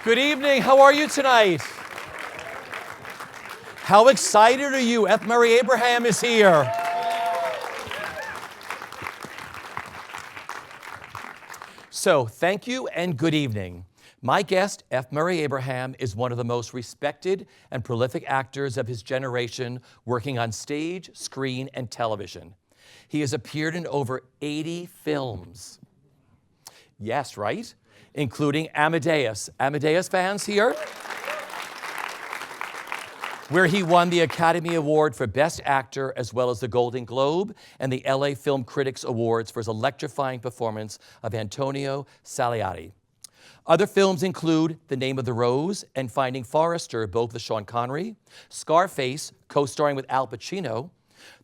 Good evening. How are you tonight? How excited are you? F. Murray Abraham is here. So, thank you and good evening. My guest, F. Murray Abraham, is one of the most respected and prolific actors of his generation, working on stage, screen, and television. He has appeared in over 80 films. Yes, right? Including Amadeus. Amadeus fans here? Where he won the Academy Award for Best Actor, as well as the Golden Globe and the L.A. Film Critics Awards for his electrifying performance of Antonio Salieri. Other films include The Name of the Rose and Finding Forrester, both with Sean Connery, Scarface, co-starring with Al Pacino,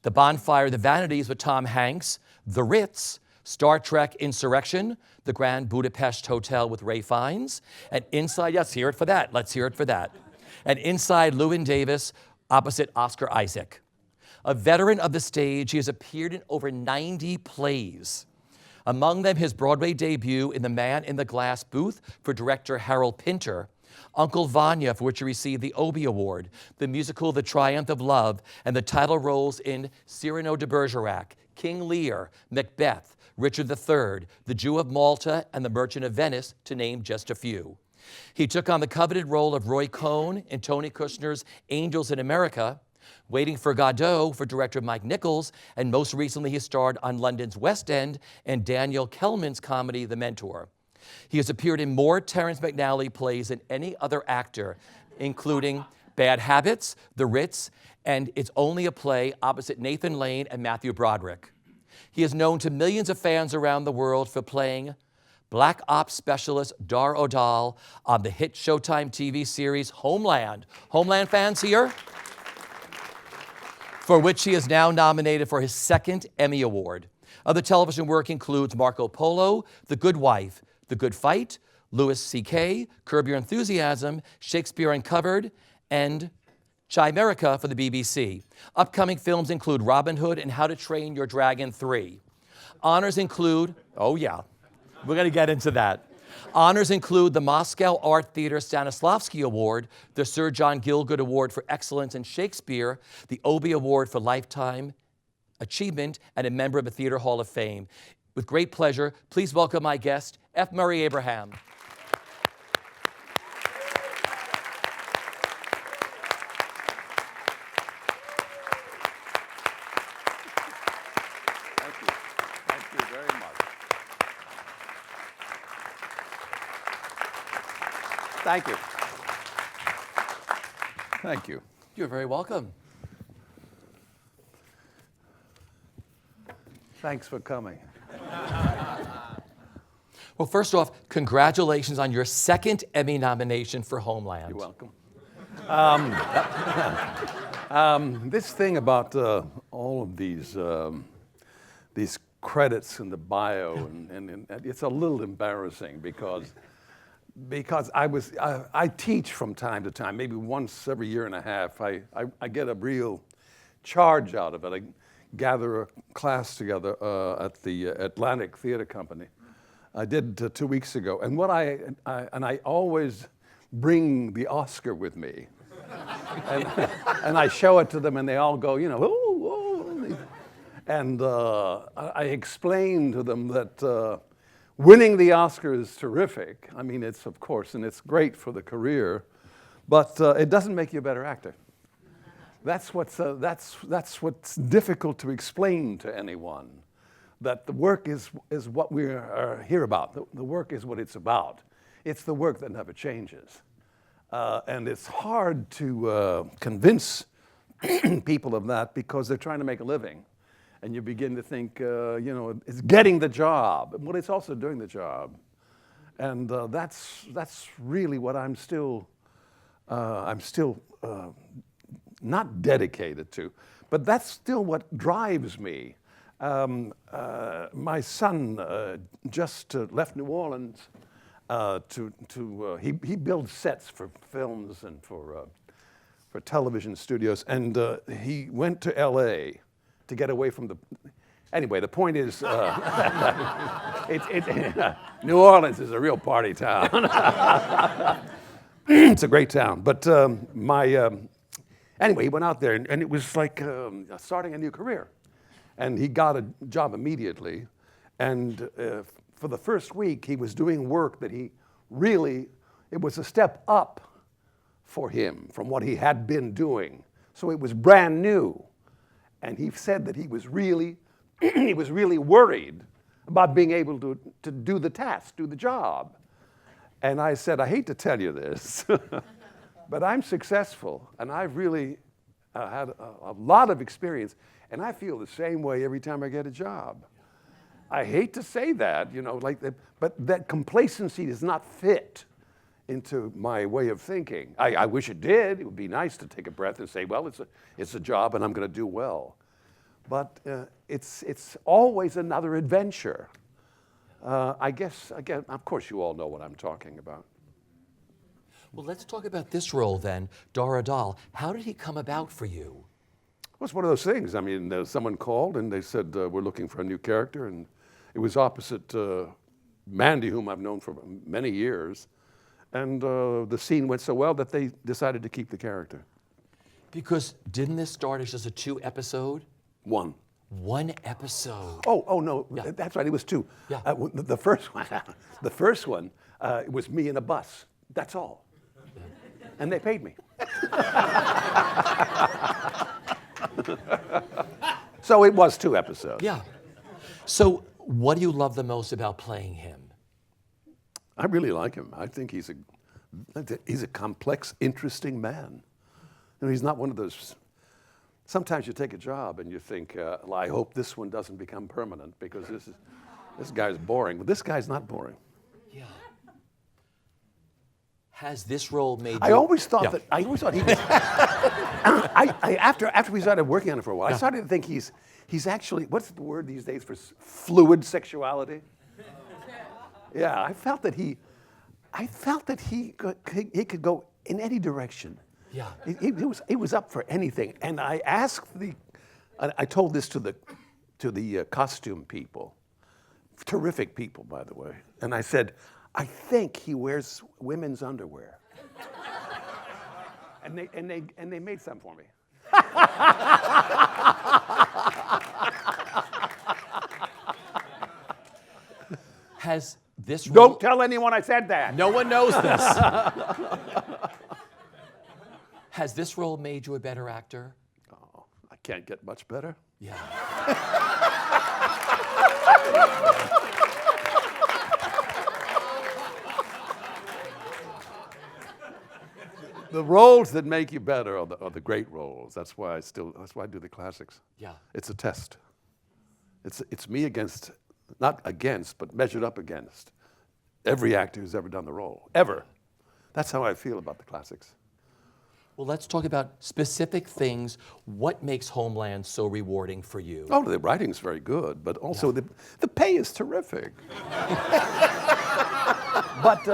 The Bonfire of the Vanities with Tom Hanks, The Ritz, Star Trek Insurrection, The Grand Budapest Hotel with Ray Fiennes, and Inside, let's hear it for that, and Inside Llewyn Davis opposite Oscar Isaac. A veteran of the stage, he has appeared in over 90 plays. Among them, his Broadway debut in The Man in the Glass Booth for director Harold Pinter, Uncle Vanya, for which he received the Obie Award, the musical The Triumph of Love, and the title roles in Cyrano de Bergerac, King Lear, Macbeth, Richard III, The Jew of Malta, and The Merchant of Venice, to name just a few. He took on the coveted role of Roy Cohn in Tony Kushner's Angels in America, Waiting for Godot for director Mike Nichols, and most recently he starred on London's West End and Daniel Kellman's comedy The Mentor. He has appeared in more Terrence McNally plays than any other actor, including Bad Habits, The Ritz, and It's Only a Play opposite Nathan Lane and Matthew Broderick. He is known to millions of fans around the world for playing Black Ops specialist Dar O'Dal on the hit Showtime TV series Homeland. Homeland fans here? For which he is now nominated for his second Emmy Award. Other television work includes Marco Polo, The Good Wife, The Good Fight, Louis C.K., Curb Your Enthusiasm, Shakespeare Uncovered, and Chimerica for the BBC. Upcoming films include Robin Hood and How to Train Your Dragon 3. Honors include, oh yeah, we're going to get into that. Honors include the Moscow Art Theater Stanislavski Award, the Sir John Gielgud Award for Excellence in Shakespeare, the Obie Award for Lifetime Achievement, and a member of the Theater Hall of Fame. With great pleasure, please welcome my guest, F. Murray Abraham. Thank you. Thank you. You're very welcome. Thanks for coming. Well, first off, congratulations on your second Emmy nomination for Homeland. You're welcome. This thing about all of these credits in the bio, and it's a little embarrassing because I teach from time to time, maybe once every year and a half. I get a real charge out of it. I gather a class together at the Atlantic Theater Company. I did 2 weeks ago, and I always bring the Oscar with me, and I show it to them, and they all go, you know, oh. And I explain to them that. Winning the Oscar is terrific. I mean, it's, of course, and it's great for the career, but it doesn't make you a better actor. That's what's difficult to explain to anyone, that the work is what we are here about. The work is what it's about. It's the work that never changes. And it's hard to convince people of that because they're trying to make a living. And you begin to think, it's getting the job, but it's also doing the job. And that's really what I'm still not dedicated to, but that's still what drives me. My son just left New Orleans he builds sets for films and for television studios, and he went to L.A. to get away from the. Anyway, the point is, New Orleans is a real party town. It's a great town. But anyway, he went out there, and it was like starting a new career. And he got a job immediately. And for the first week, he was doing work that he really, it was a step up for him from what he had been doing. So it was brand new. And he said that he was really, he was really worried about being able to do the task, do the job. And I said, I hate to tell you this, but I'm successful, and I've really had a lot of experience, and I feel the same way every time I get a job. I hate to say that, you know, like that, but that complacency does not fit into my way of thinking. I wish it did. It would be nice to take a breath and say, well, it's a job, and I'm going to do well. But it's always another adventure. I guess, again, of course you all know what I'm talking about. Well, let's talk about this role then, Dara Dahl. How did he come about for you? Well, it's one of those things. I mean, someone called and they said, we're looking for a new character, and it was opposite Mandy, whom I've known for many years, and the scene went so well that they decided to keep the character. Because didn't this start as just a 2-episode? One. 1 episode. Oh no, Yeah. That's right. It was 2. Yeah. The first one, it was me in a bus. That's all. Yeah. And they paid me. So it was 2 episodes. Yeah. So what do you love the most about playing him? I really like him. I think he's a complex, interesting man. You know, he's not one of those. Sometimes you take a job and you think, well, I hope this one doesn't become permanent because this guy's boring. But this guy's not boring. Yeah. Has this role made you... I always thought Yeah. that. I always thought he was. After we started working on it for a while, I started to think he's actually, what's the word these days for fluid sexuality? Yeah, I felt that he could go in any direction. Yeah. He was up for anything, and I asked I told this to the costume people, terrific people, by the way, and I said, I think he wears women's underwear, and they made some for me. Has this role... Don't tell anyone I said that. No one knows this. Has this role made you a better actor? Oh, I can't get much better. Yeah. The roles that make you better are the great roles. That's why I do the classics. Yeah. It's a test. It's me against, not against, but measured up against every actor who's ever done the role, ever. That's how I feel about the classics. Well, let's talk about specific things. What makes Homeland so rewarding for you? Oh, the writing's very good, but also the pay is terrific. But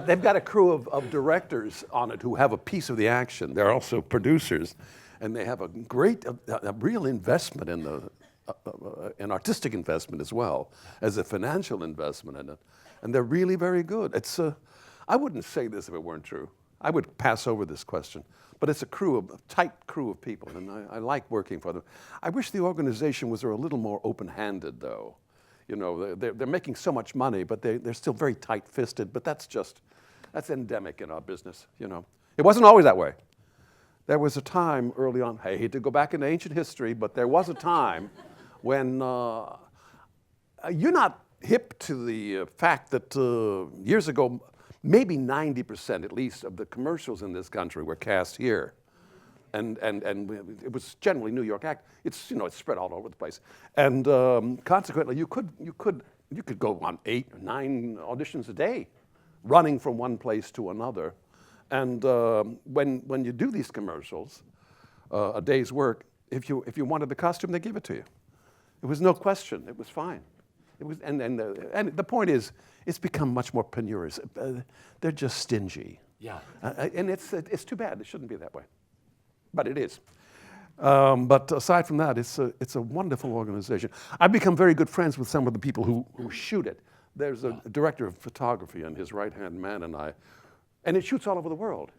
they've got a crew of directors on it who have a piece of the action. They're also producers, and they have a great, a real investment in an artistic investment as well as a financial investment in it, and they're really very good. I wouldn't say this if it weren't true. I would pass over this question, but it's a tight crew of people, and I like working for them. I wish the organization was a little more open-handed, though. You know, they're making so much money, but they're still very tight-fisted, but that's endemic in our business, you know. It wasn't always that way. There was a time early on, I hate to go back into ancient history, but there was a time when you're not hip to the fact that years ago, maybe 90% at least of the commercials in this country were cast here. And it was generally New York act. It's, you know, it's spread all over the place. And consequently, you could go on 8 or 9 auditions a day, running from one place to another. And when you do these commercials, a day's work, if you wanted the costume, they give it to you. It was no question. It was fine. It was, and the point is, it's become much more penurious. They're just stingy. Yeah. And it's too bad. It shouldn't be that way, but it is. But aside from that, it's a wonderful organization. I've become very good friends with some of the people who shoot it. There's a director of photography, and his right-hand man and I And it shoots all over the world.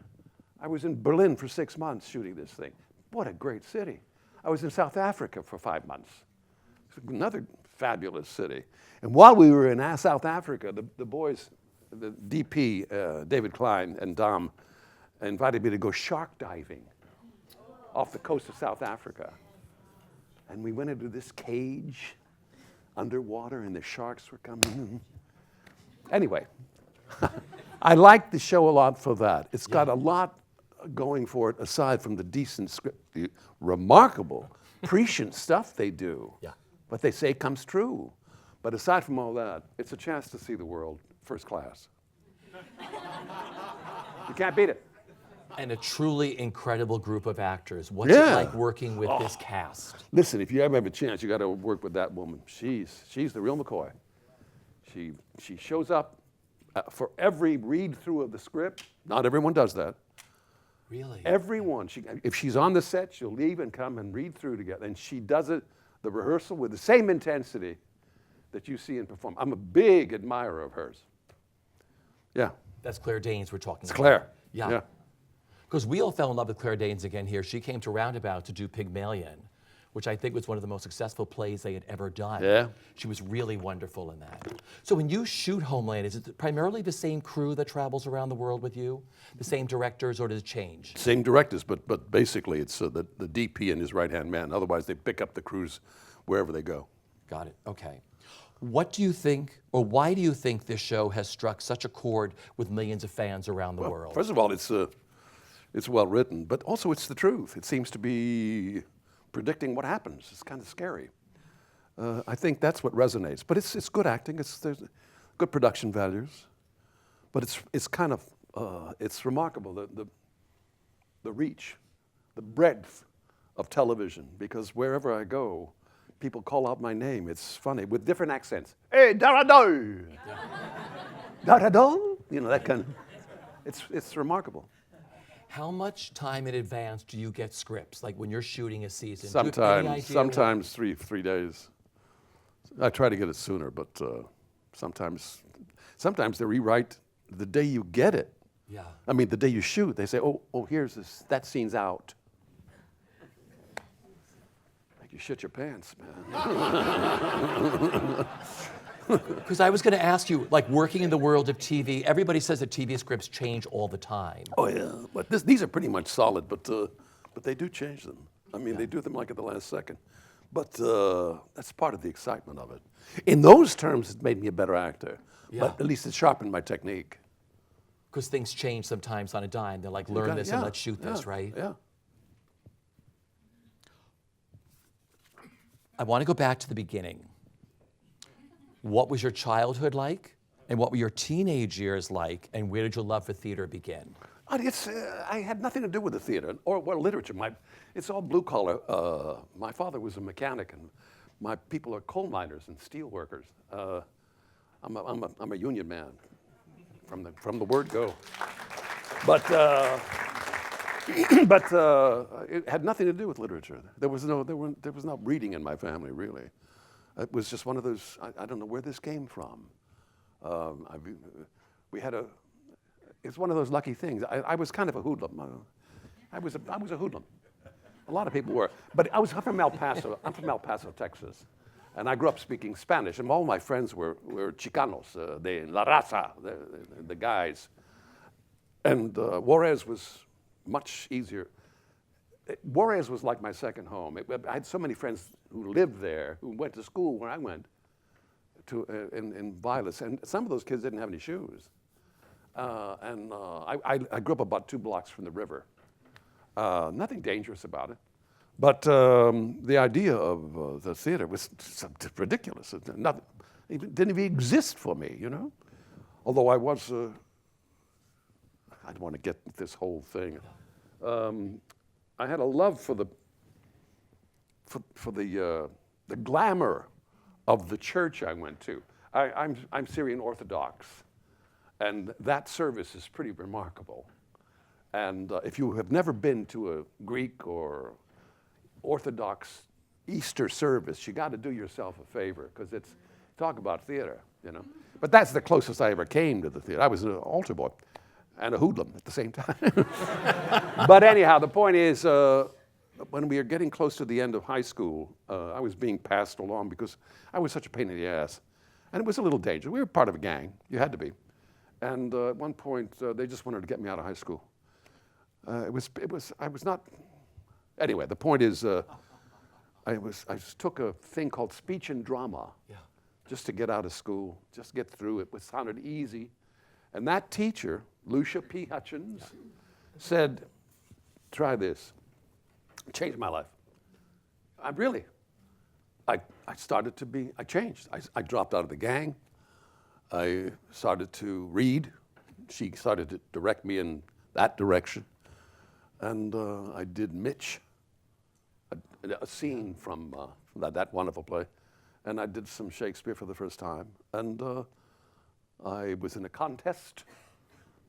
I was in Berlin for 6 months shooting this thing. What a great city. I was in South Africa for 5 months. It's another fabulous city. And while we were in South Africa, the boys, the DP, David Klein and Dom, invited me to go shark diving off the coast of South Africa. And we went into this cage underwater and the sharks were coming in. Anyway, I like the show a lot for that. It's got a lot going for it aside from the decent script, the remarkable, prescient stuff they do. Yeah. What they say comes true. But aside from all that, it's a chance to see the world first class. You can't beat it. And a truly incredible group of actors. What's it like working with this cast? Listen, if you ever have a chance, you got to work with that woman. She's the real McCoy. She shows up for every read through of the script. Not everyone does that. Really? Everyone. If she's on the set, she'll leave and come and read through together. And she does it, the rehearsal, with the same intensity that you see in perform. I'm a big admirer of hers. Yeah. That's Claire Danes we're talking about. It's Claire. Yeah. Because we all fell in love with Claire Danes again here. She came to Roundabout to do Pygmalion, which I think was one of the most successful plays they had ever done. Yeah. She was really wonderful in that. So when you shoot Homeland, is it primarily the same crew that travels around the world with you? The same directors, or does it change? Same directors, but basically it's the DP and his right-hand man. Otherwise, they pick up the crews wherever they go. Got it, okay. What do you think, or why do you think this show has struck such a chord with millions of fans around the world? First of all, it's well written, but also it's the truth. It seems to be predicting what happens. It's kind of scary. I think that's what resonates. But it's good acting. There's good production values. But it's kind of it's remarkable the reach, the breadth of television. Because wherever I go, people call out my name. It's funny with different accents. Hey, Darado, Darado. You know, that kind of. It's remarkable. How much time in advance do you get scripts? Like when you're shooting a season? Sometimes 3 days. I try to get it sooner, but sometimes they rewrite the day you get it. Yeah. I mean, the day you shoot, they say, oh, here's this, that scene's out. Like you shit your pants, man. Because I was going to ask you, like working in the world of TV, everybody says that TV scripts change all the time. Oh yeah, but these are pretty much solid, but they do change them. I mean, they do them like at the last second. But that's part of the excitement of it. In those terms, it made me a better actor. Yeah. But at least it sharpened my technique. Because things change sometimes on a dime. They're like, learn this and let's shoot this, right? Yeah. I want to go back to the beginning. What was your childhood like? And what were your teenage years like? And where did your love for theater begin? I had nothing to do with the theater or literature. It's all blue collar. My father was a mechanic, and my people are coal miners and steel workers. I'm a union man from the word go. But it had nothing to do with literature. There was no reading in my family, really. It was just one of those. I don't know where this came from. It's one of those lucky things. I was kind of a hoodlum. I was a hoodlum. A lot of people were. But I'm from El Paso. I'm from El Paso, Texas, and I grew up speaking Spanish. And all my friends were Chicanos, de la raza, the guys. And Juarez was much easier. Juarez was like my second home. I had so many friends who lived there, who went to school where I went to in Vilas, and some of those kids didn't have any shoes. I grew up about 2 blocks from the river. Nothing dangerous about it. But the idea of the theater was ridiculous. It didn't even exist for me, you know? Although I was, I don't want to get this whole thing. I had a love for the glamour of the church I went to. I'm Syrian Orthodox, and that service is pretty remarkable. And if you have never been to a Greek or Orthodox Easter service, you got to do yourself a favor, because talk about theater, you know. But that's the closest I ever came to the theater. I was an altar boy. and a hoodlum at the same time. But anyhow, the point is, when we were getting close to the end of high school, I was being passed along because I was such a pain in the ass. And it was a little dangerous. We were part of a gang. You had to be. And at one point, they just wanted to get me out of high school. I was not, anyway, the point is, I just took a thing called speech and drama, just to get out of school, just get through it. It sounded easy. And that teacher, Lucia P. Hutchins, said, try this. It changed my life. I changed. I dropped out of the gang. I started to read. She started to direct me in that direction. And I did Mitch, a scene from that wonderful play. And I did some Shakespeare for the first time. And I was in a contest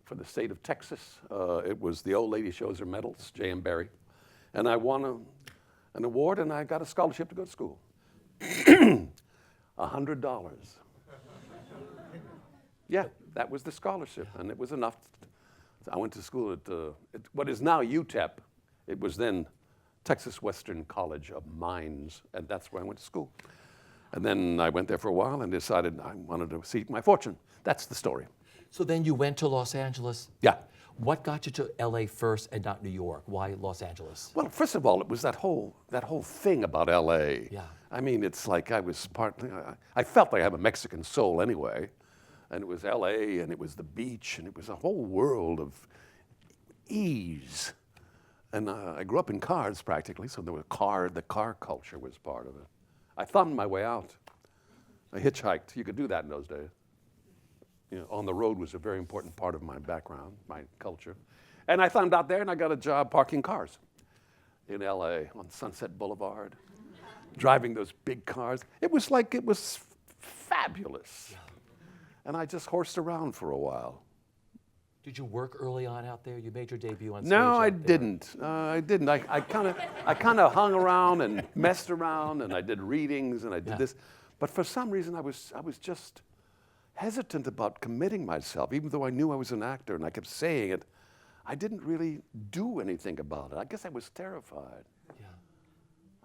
for the state of Texas. It was the old lady shows her medals, J.M. Barrie. And I won an award, and I got a scholarship to go to school. $100. Yeah, that was the scholarship, and it was enough. I went to school at what is now UTEP. It was then Texas Western College of Mines, and that's where I went to school. And then I went there for a while and decided I wanted to seek my fortune. That's the story. So then you went to Los Angeles? Yeah. What got you to L.A. first and not New York? Why Los Angeles? Well, first of all, it was that whole thing about L.A. Yeah. I mean, it's like I was I felt like I have a Mexican soul anyway. And it was L.A. and it was the beach and it was a whole world of ease. And I grew up in cars practically, so the car culture was part of it. I thumbed my way out. I hitchhiked. You could do that in those days. You know, on the road was a very important part of my background, my culture. And I thumbed out there and I got a job parking cars in L.A. on Sunset Boulevard, driving those big cars. It was fabulous. Yeah. And I just horsed around for a while. Did you work early on out there? You made your debut on stage. No, I didn't. I didn't. I kind of hung around and messed around, and I did readings, and I did this. But for some reason, I was just hesitant about committing myself, even though I knew I was an actor, and I kept saying it. I didn't really do anything about it. I guess I was terrified. Yeah.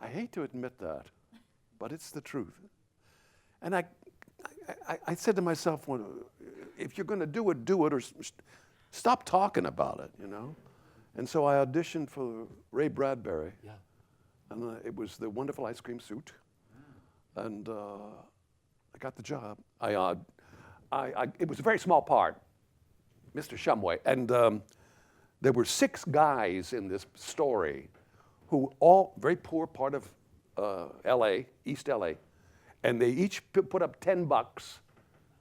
I hate to admit that, but it's the truth. And I said to myself, well, if you're going to do it, or stop talking about it, you know? And so I auditioned for Ray Bradbury. Yeah. And it was The Wonderful Ice Cream Suit. And I got the job. It was a very small part, Mr. Shumway. And there were 6 guys in this story who all, very poor part of L.A., East L.A., and they each put up $10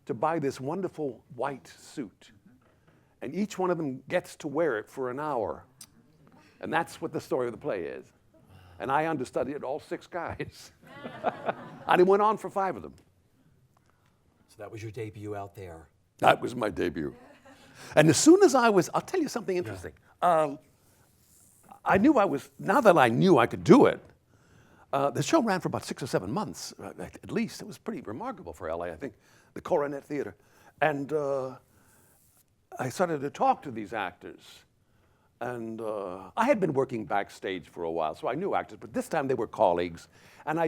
to buy this wonderful white suit. And each one of them gets to wear it for an hour. And that's what the story of the play is. And I understudied all 6 guys. And it went on for 5 of them. So that was your debut out there. That was my debut. And as soon as I'll tell you something interesting. Yeah. Now that I knew I could do it, the show ran for about 6 or 7 months, at least. It was pretty remarkable for LA, I think, the Coronet Theater. And I started to talk to these actors. And I had been working backstage for a while, so I knew actors, but this time they were colleagues. And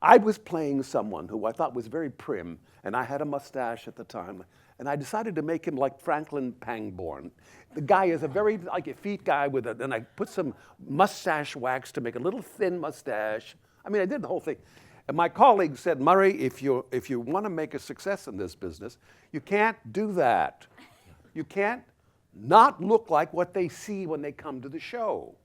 I was playing someone who I thought was very prim, and I had a mustache at the time. And I decided to make him like Franklin Pangborn. The guy is a very like effete guy and I put some mustache wax to make a little thin mustache. I mean, I did the whole thing. And my colleague said, Murray, if you want to make a success in this business, you can't do that. You can't not look like what they see when they come to the show.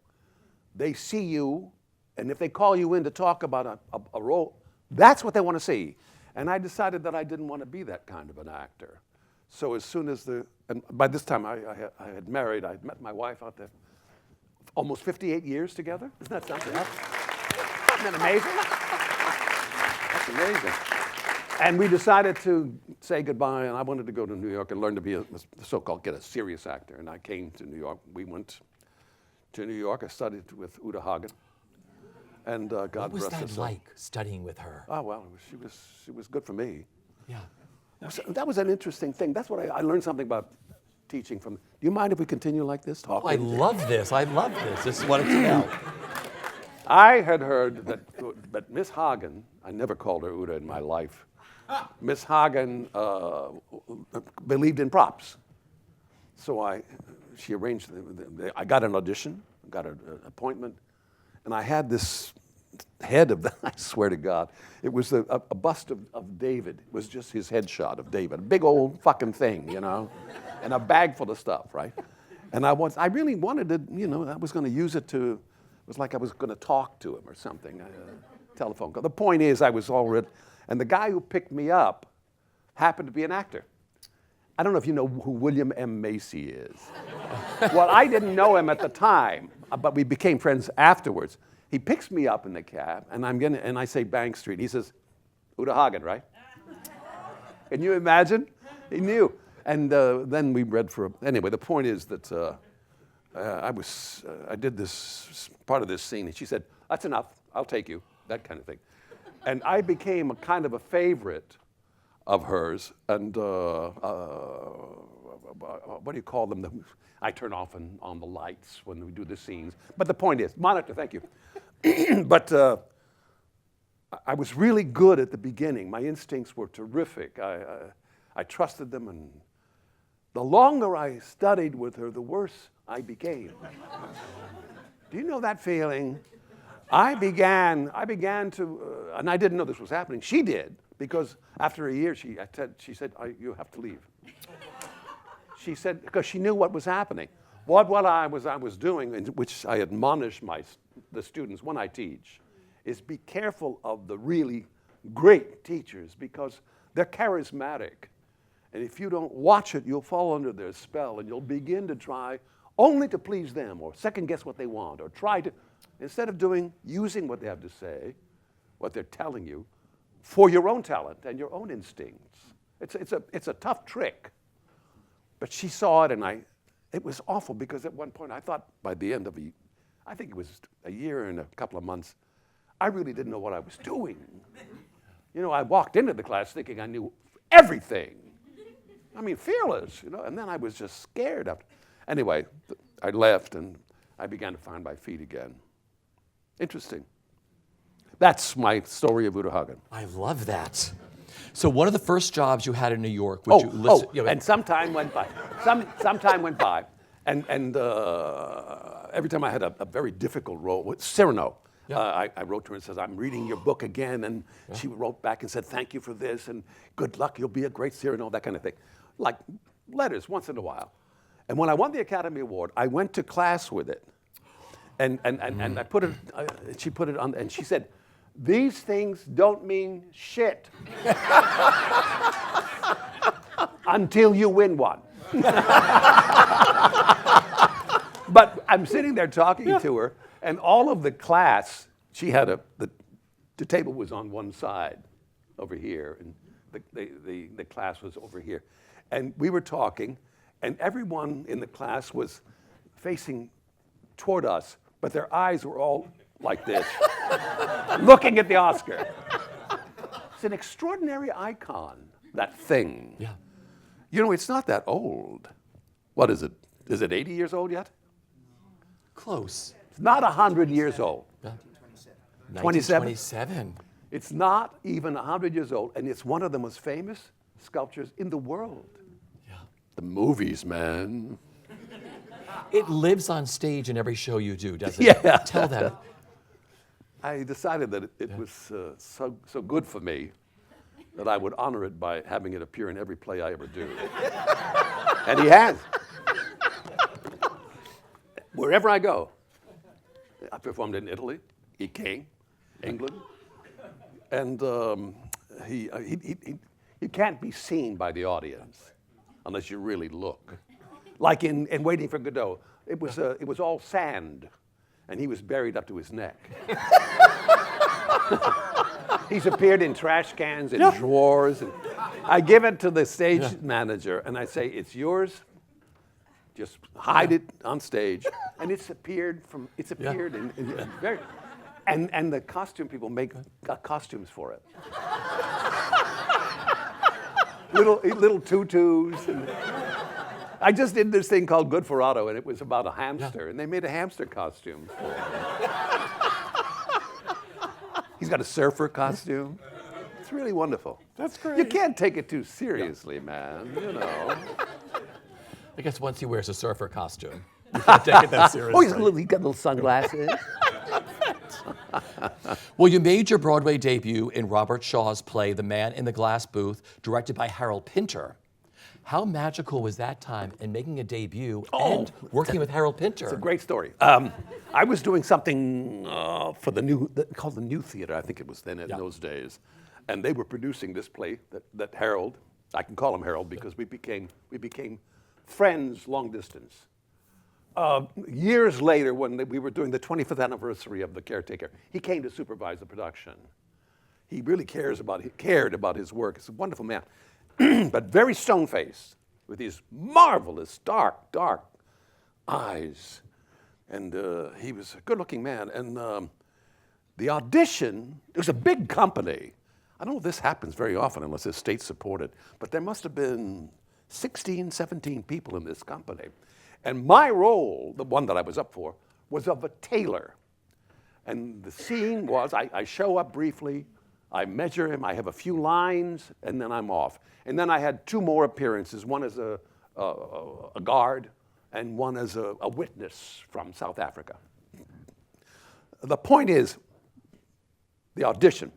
They see you, and if they call you in to talk about a role, that's what they want to see. And I decided that I didn't want to be that kind of an actor. So as soon as and by this time I had married, I had met my wife out there, almost 58 years together. Isn't that something? Isn't that amazing? That's amazing. And we decided to say goodbye, and I wanted to go to New York and learn to be get a serious actor. And I came to New York. We went to New York. I studied with Uta Hagen. And God what was rest her that soul. like, studying with her? Oh, well, she was good for me. Yeah. That was an interesting thing. That's what I learned something about teaching from. Do you mind if we continue like this, talking? Oh, I love this. I love this. This is what it's about. I had heard that Miss Hagen, I never called her Uta in my life. Miss Hagen believed in props. So she arranged, I got an audition, got an appointment, and I had this head of, I swear to God, it was a bust of David. It was just his headshot of David, a big old fucking thing, you know, and a bag full of stuff, right? And I really wanted to, you know, I was going to use it to, it was like I was going to talk to him or something, telephone call. The point is, I was already, and the guy who picked me up happened to be an actor. I don't know if you know who William M. Macy is. Well, I didn't know him at the time, but we became friends afterwards. He picks me up in the cab, and I say Bank Street. He says, Uta Hagen, right? Can you imagine? He knew. And then we read anyway, the point is that I did this part of this scene, and she said, that's enough, I'll take you, that kind of thing. And I became a kind of a favorite of hers, and what do you call them? I turn off on the lights when we do the scenes. But the point is, monitor, thank you. But I was really good at the beginning. My instincts were terrific. I trusted them, and the longer I studied with her, the worse I became. Do you know that feeling? I began to, and I didn't know this was happening. She did, because after a year, she said, you have to leave. She said, because she knew what was happening. What I was doing, in which I admonish the students when I teach, is be careful of the really great teachers, because they're charismatic. And if you don't watch it, you'll fall under their spell, and you'll begin to try only to please them, or second guess what they want, or try to, instead of using what they have to say, what they're telling you, for your own talent and your own instincts. It's a tough trick. But she saw it, and it was awful, because at one point I thought by the end of I think it was a year and a couple of months, I really didn't know what I was doing. You know, I walked into the class thinking I knew everything. I mean, fearless, you know, and then I was just scared of it. Anyway, I left, and I began to find my feet again. Interesting. That's my story of Uta Hagen. I love that. So one of the first jobs you had in New York, which and some time went by. Some time went by, and every time I had a very difficult role with Cyrano. Yeah. I wrote to her and said, I'm reading your book again, and she wrote back and said, thank you for this, and good luck, you'll be a great Cyrano, that kind of thing. Like letters once in a while. And when I won the Academy Award, I went to class with it. And I put it, she put it on, and she said, these things don't mean shit until you win one. But I'm sitting there talking to her, and all of the class, she had the table was on one side over here, and the class was over here. And we were talking, and everyone in the class was facing toward us, but their eyes were all like this, looking at the Oscar. It's an extraordinary icon, that thing. Yeah. You know, it's not that old. What is it? Is it 80 years old yet? Close. It's not 100 years old. 1927. It's not even 100 years old, and it's one of the most famous sculptures in the world. Yeah. The movies, man. It lives on stage in every show you do, doesn't it? Yeah. Tell them. I decided that it was so good for me that I would honor it by having it appear in every play I ever do. And he has. Wherever I go. I performed in Italy. He came. England. And you can't be seen by the audience unless you really look. Like in Waiting for Godot, it was all sand, and he was buried up to his neck. He's appeared in trash cans and drawers. And I give it to the stage manager, and I say, "It's yours. Just hide it on stage." And it's appeared in very, and the costume people make costumes for it. little tutus. And I just did this thing called Good for Otto, and it was about a hamster, and they made a hamster costume for him. He's got a surfer costume. It's really wonderful. That's great. You can't take it too seriously, man, you know. I guess once he wears a surfer costume, you can't take it that seriously. He's got little sunglasses. Well, you made your Broadway debut in Robert Shaw's play, The Man in the Glass Booth, directed by Harold Pinter. How magical was that time in making a debut and working with Harold Pinter? It's a great story. I was doing something for called the New Theater, I think it was then in those days. And they were producing this play that Harold, I can call him Harold because we became friends long distance. Years later, when we were doing the 25th anniversary of The Caretaker, he came to supervise the production. He really cared about his work. He's a wonderful man, but very stone-faced, with these marvelous dark eyes. And he was a good-looking man. And the audition, it was a big company. I don't know if this happens very often unless it's state-supported, but there must have been 16, 17 people in this company. And my role, the one that I was up for, was of a tailor. And the scene was, I show up briefly, I measure him, I have a few lines, and then I'm off. And then I had two more appearances, one as a guard and one as a witness from South Africa. The point is, the audition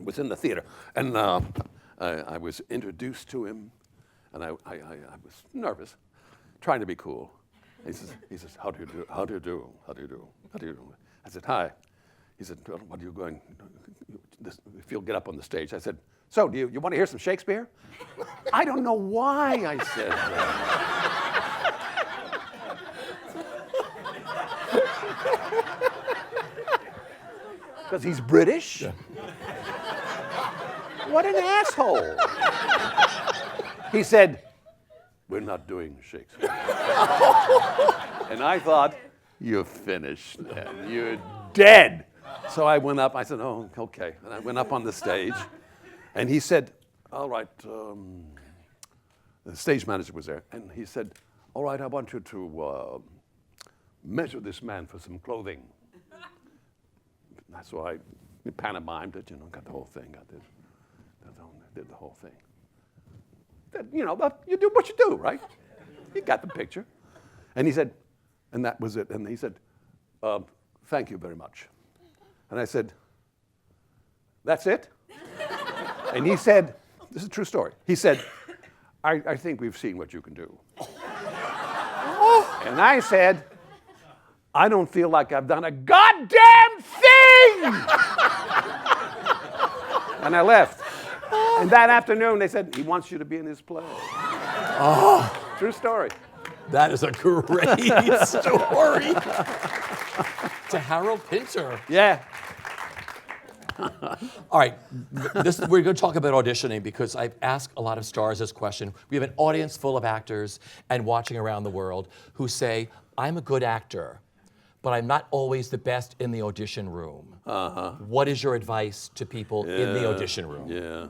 was in the theater, and I was introduced to him, and I was nervous, trying to be cool. He says, how do you do? How do you do? How do you do? How do you do? I said, hi. He said, well, what are you going? If you'll get up on the stage. I said, so do you want to hear some Shakespeare? I don't know why I said that. Because he's British? Yeah. What an asshole. He said, we're not doing Shakespeare. And I thought, you're finished, man. You're dead. So I went up. I said, oh, okay. And I went up on the stage. And he said, all right. The stage manager was there. And he said, all right, I want you to measure this man for some clothing. So I pantomimed it, got the whole thing. Did the whole thing. You do what you do, right? You got the picture. And he said, and that was it. And he said, thank you very much. And I said, that's it? And he said, this is a true story. He said, I think we've seen what you can do. And I said, I don't feel like I've done a goddamn thing! And I left. And that afternoon, they said, he wants you to be in his play. Oh. True story. That is a great story. To Harold Pinter. Yeah. All right, we're going to talk about auditioning because I've asked a lot of stars this question. We have an audience full of actors and watching around the world who say, I'm a good actor, but I'm not always the best in the audition room. Uh-huh. What is your advice to people in the audition room? Yeah.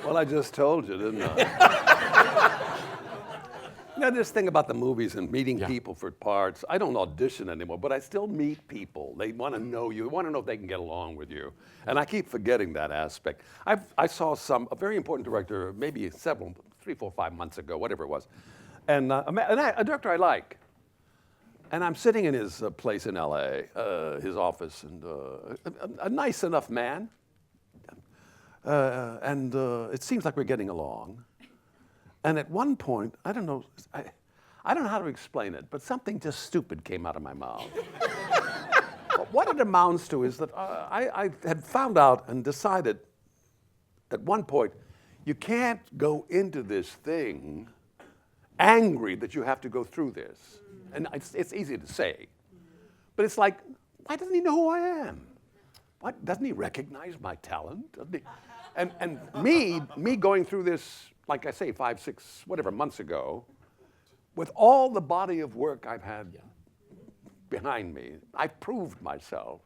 Well, I just told you, didn't I? This thing about the movies and meeting people for parts, I don't audition anymore, but I still meet people. They want to know you. They want to know if they can get along with you. And I keep forgetting that aspect. I saw a very important director, maybe 3, 4, 5 months ago, whatever it was, and a director I like. And I'm sitting in his place in L.A., his office, and a nice enough man. And it seems like we're getting along. And at one point, I don't know how to explain it, but something just stupid came out of my mouth. But what it amounts to is that I had found out and decided at one point, you can't go into this thing angry that you have to go through this. And it's easy to say. But it's like, why doesn't he know who I am? Why doesn't he recognize my talent? And me going through this, like I say, 5, 6, whatever months ago, with all the body of work I've had behind me, I proved myself.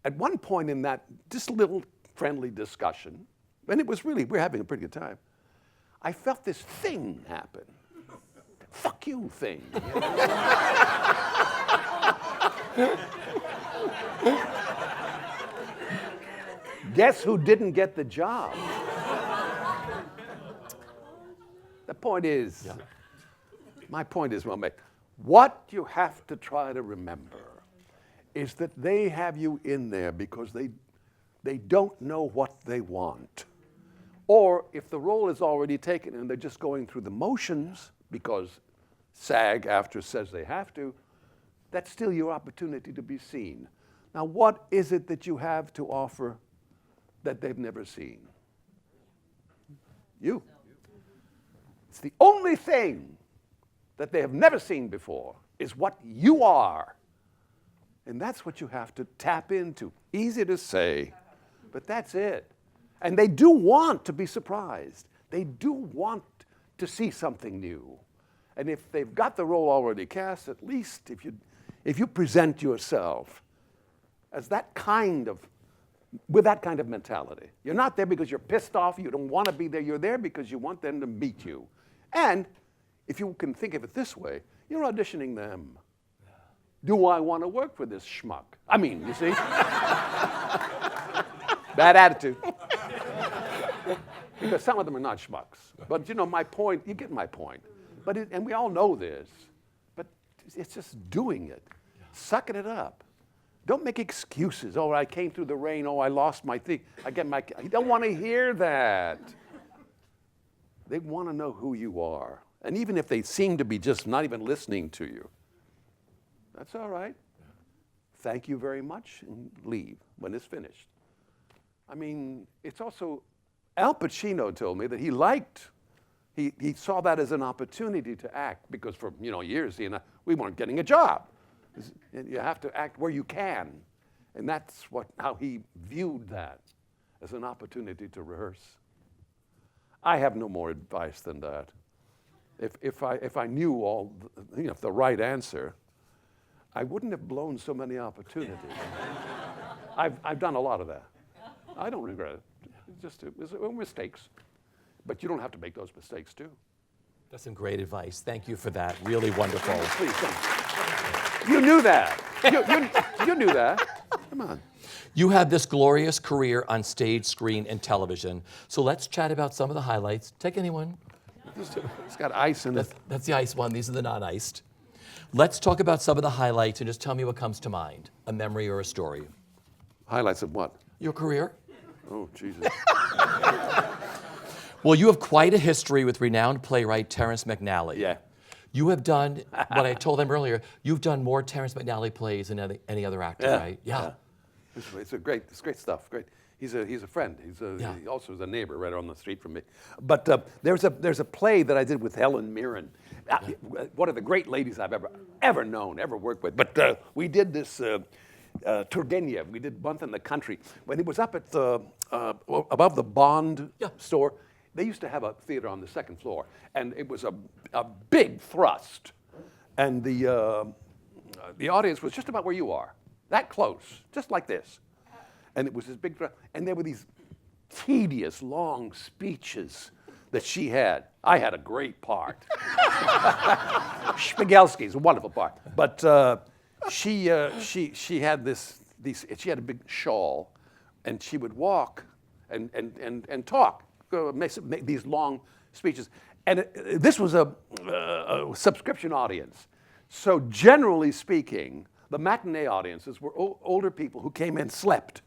At one point in that, just little friendly discussion, and it was really, we're having a pretty good time, I felt this thing happen. Fuck you thing. You know? Guess who didn't get the job? The point is, my point is well made. What you have to try to remember is that they have you in there because they don't know what they want. Or if the role is already taken and they're just going through the motions because SAG-AFTRA says they have to, that's still your opportunity to be seen. Now, what is it that you have to offer that they've never seen? You. It's the only thing that they have never seen before is what you are. And that's what you have to tap into. Easy to say, but that's it. And they do want to be surprised. They do want to see something new. And if they've got the role already cast, at least if you present yourself as that kind of, with that kind of mentality. You're not there because you're pissed off, you don't want to be there, you're there because you want them to meet you. And if you can think of it this way, you're auditioning them. Yeah. Do I want to work for this schmuck? I mean, you see? Bad attitude. Because some of them are not schmucks. But you know, my point, you get my point. But and we all know this, but it's just doing it. Yeah. Sucking it up. Don't make excuses. Oh, I came through the rain. Oh, I lost my thing. You don't want to hear that. They want to know who you are. And even if they seem to be just not even listening to you, that's all right. Yeah. Thank you very much and leave when it's finished. I mean, it's also, Al Pacino told me that he liked, he saw that as an opportunity to act because for years he and I, we weren't getting a job. And you have to act where you can. And that's how he viewed that, as an opportunity to rehearse. I have no more advice than that. If I knew all, the right answer, I wouldn't have blown so many opportunities. I've done a lot of that. I don't regret it. It was mistakes. But you don't have to make those mistakes too. That's some great advice. Thank you for that. Really wonderful. Please don't. You knew that. You knew that. Come on. You had this glorious career on stage, screen, and television. So let's chat about some of the highlights. Take anyone. It's got ice in it. That's the ice one. These are the non-iced. Let's talk about some of the highlights and just tell me what comes to mind. A memory or a story. Highlights of what? Your career. Oh, Jesus. Well, you have quite a history with renowned playwright Terrence McNally. Yeah. You have done, what I told them earlier, you've done more Terrence McNally plays than any other actor, right? Yeah. It's great stuff. Great. He's a friend. He also is a neighbor right on the street from me. But there's a play that I did with Helen Mirren. One of the great ladies I've ever known, ever worked with. But we did this Turgenev. We did Month in the Country. When it was up at above the Bond store, they used to have a theater on the second floor, and it was a big thrust, and the audience was just about where you are, that close, just like this, and it was this big thrust, and there were these tedious, long speeches that she had. I had a great part. Spiegelski's a wonderful part, but she had she had a big shawl, and she would walk and talk. Make these long speeches. And this was a subscription audience. So generally speaking, the matinee audiences were older people who came in slept.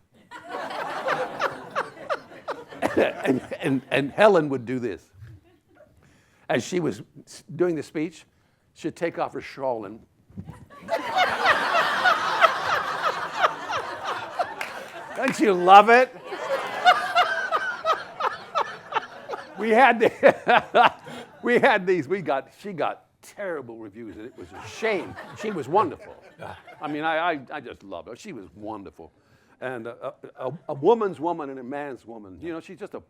and Helen would do this. As she was doing the speech, she'd take off her shawl and don't you love it? She got terrible reviews, and it was a shame. She was wonderful. I mean, I just loved her. She was wonderful. And a woman's woman and a man's woman. She's just a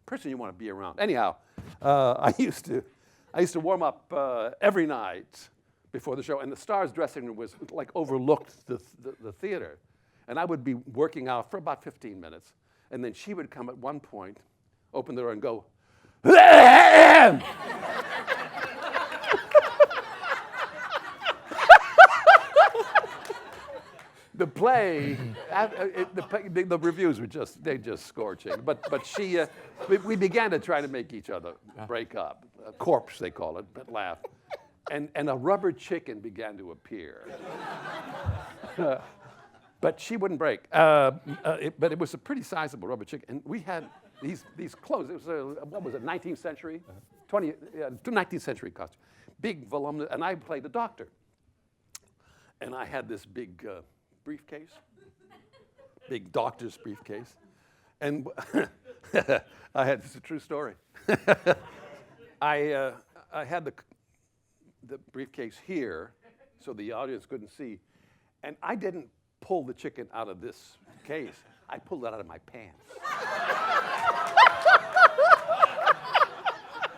person you want to be around. Anyhow, I used to warm up every night before the show, and the Stars dressing room was overlooked the theater. And I would be working out for about 15 minutes. And then she would come at one point, open the door and go, the play, the reviews were just scorching. But she, we began to try to make each other break up. A corpse, they call it, but laugh. And a rubber chicken began to appear. But she wouldn't break. But it was a pretty sizable rubber chicken. And we had these clothes. It was what was it, 19th century? 19th century costume. Big voluminous, and I played the doctor. And I had this big briefcase, big doctor's briefcase. And this is a true story. I had the briefcase here so the audience couldn't see. And I didn't pull the chicken out of this case. I pulled it out of my pants.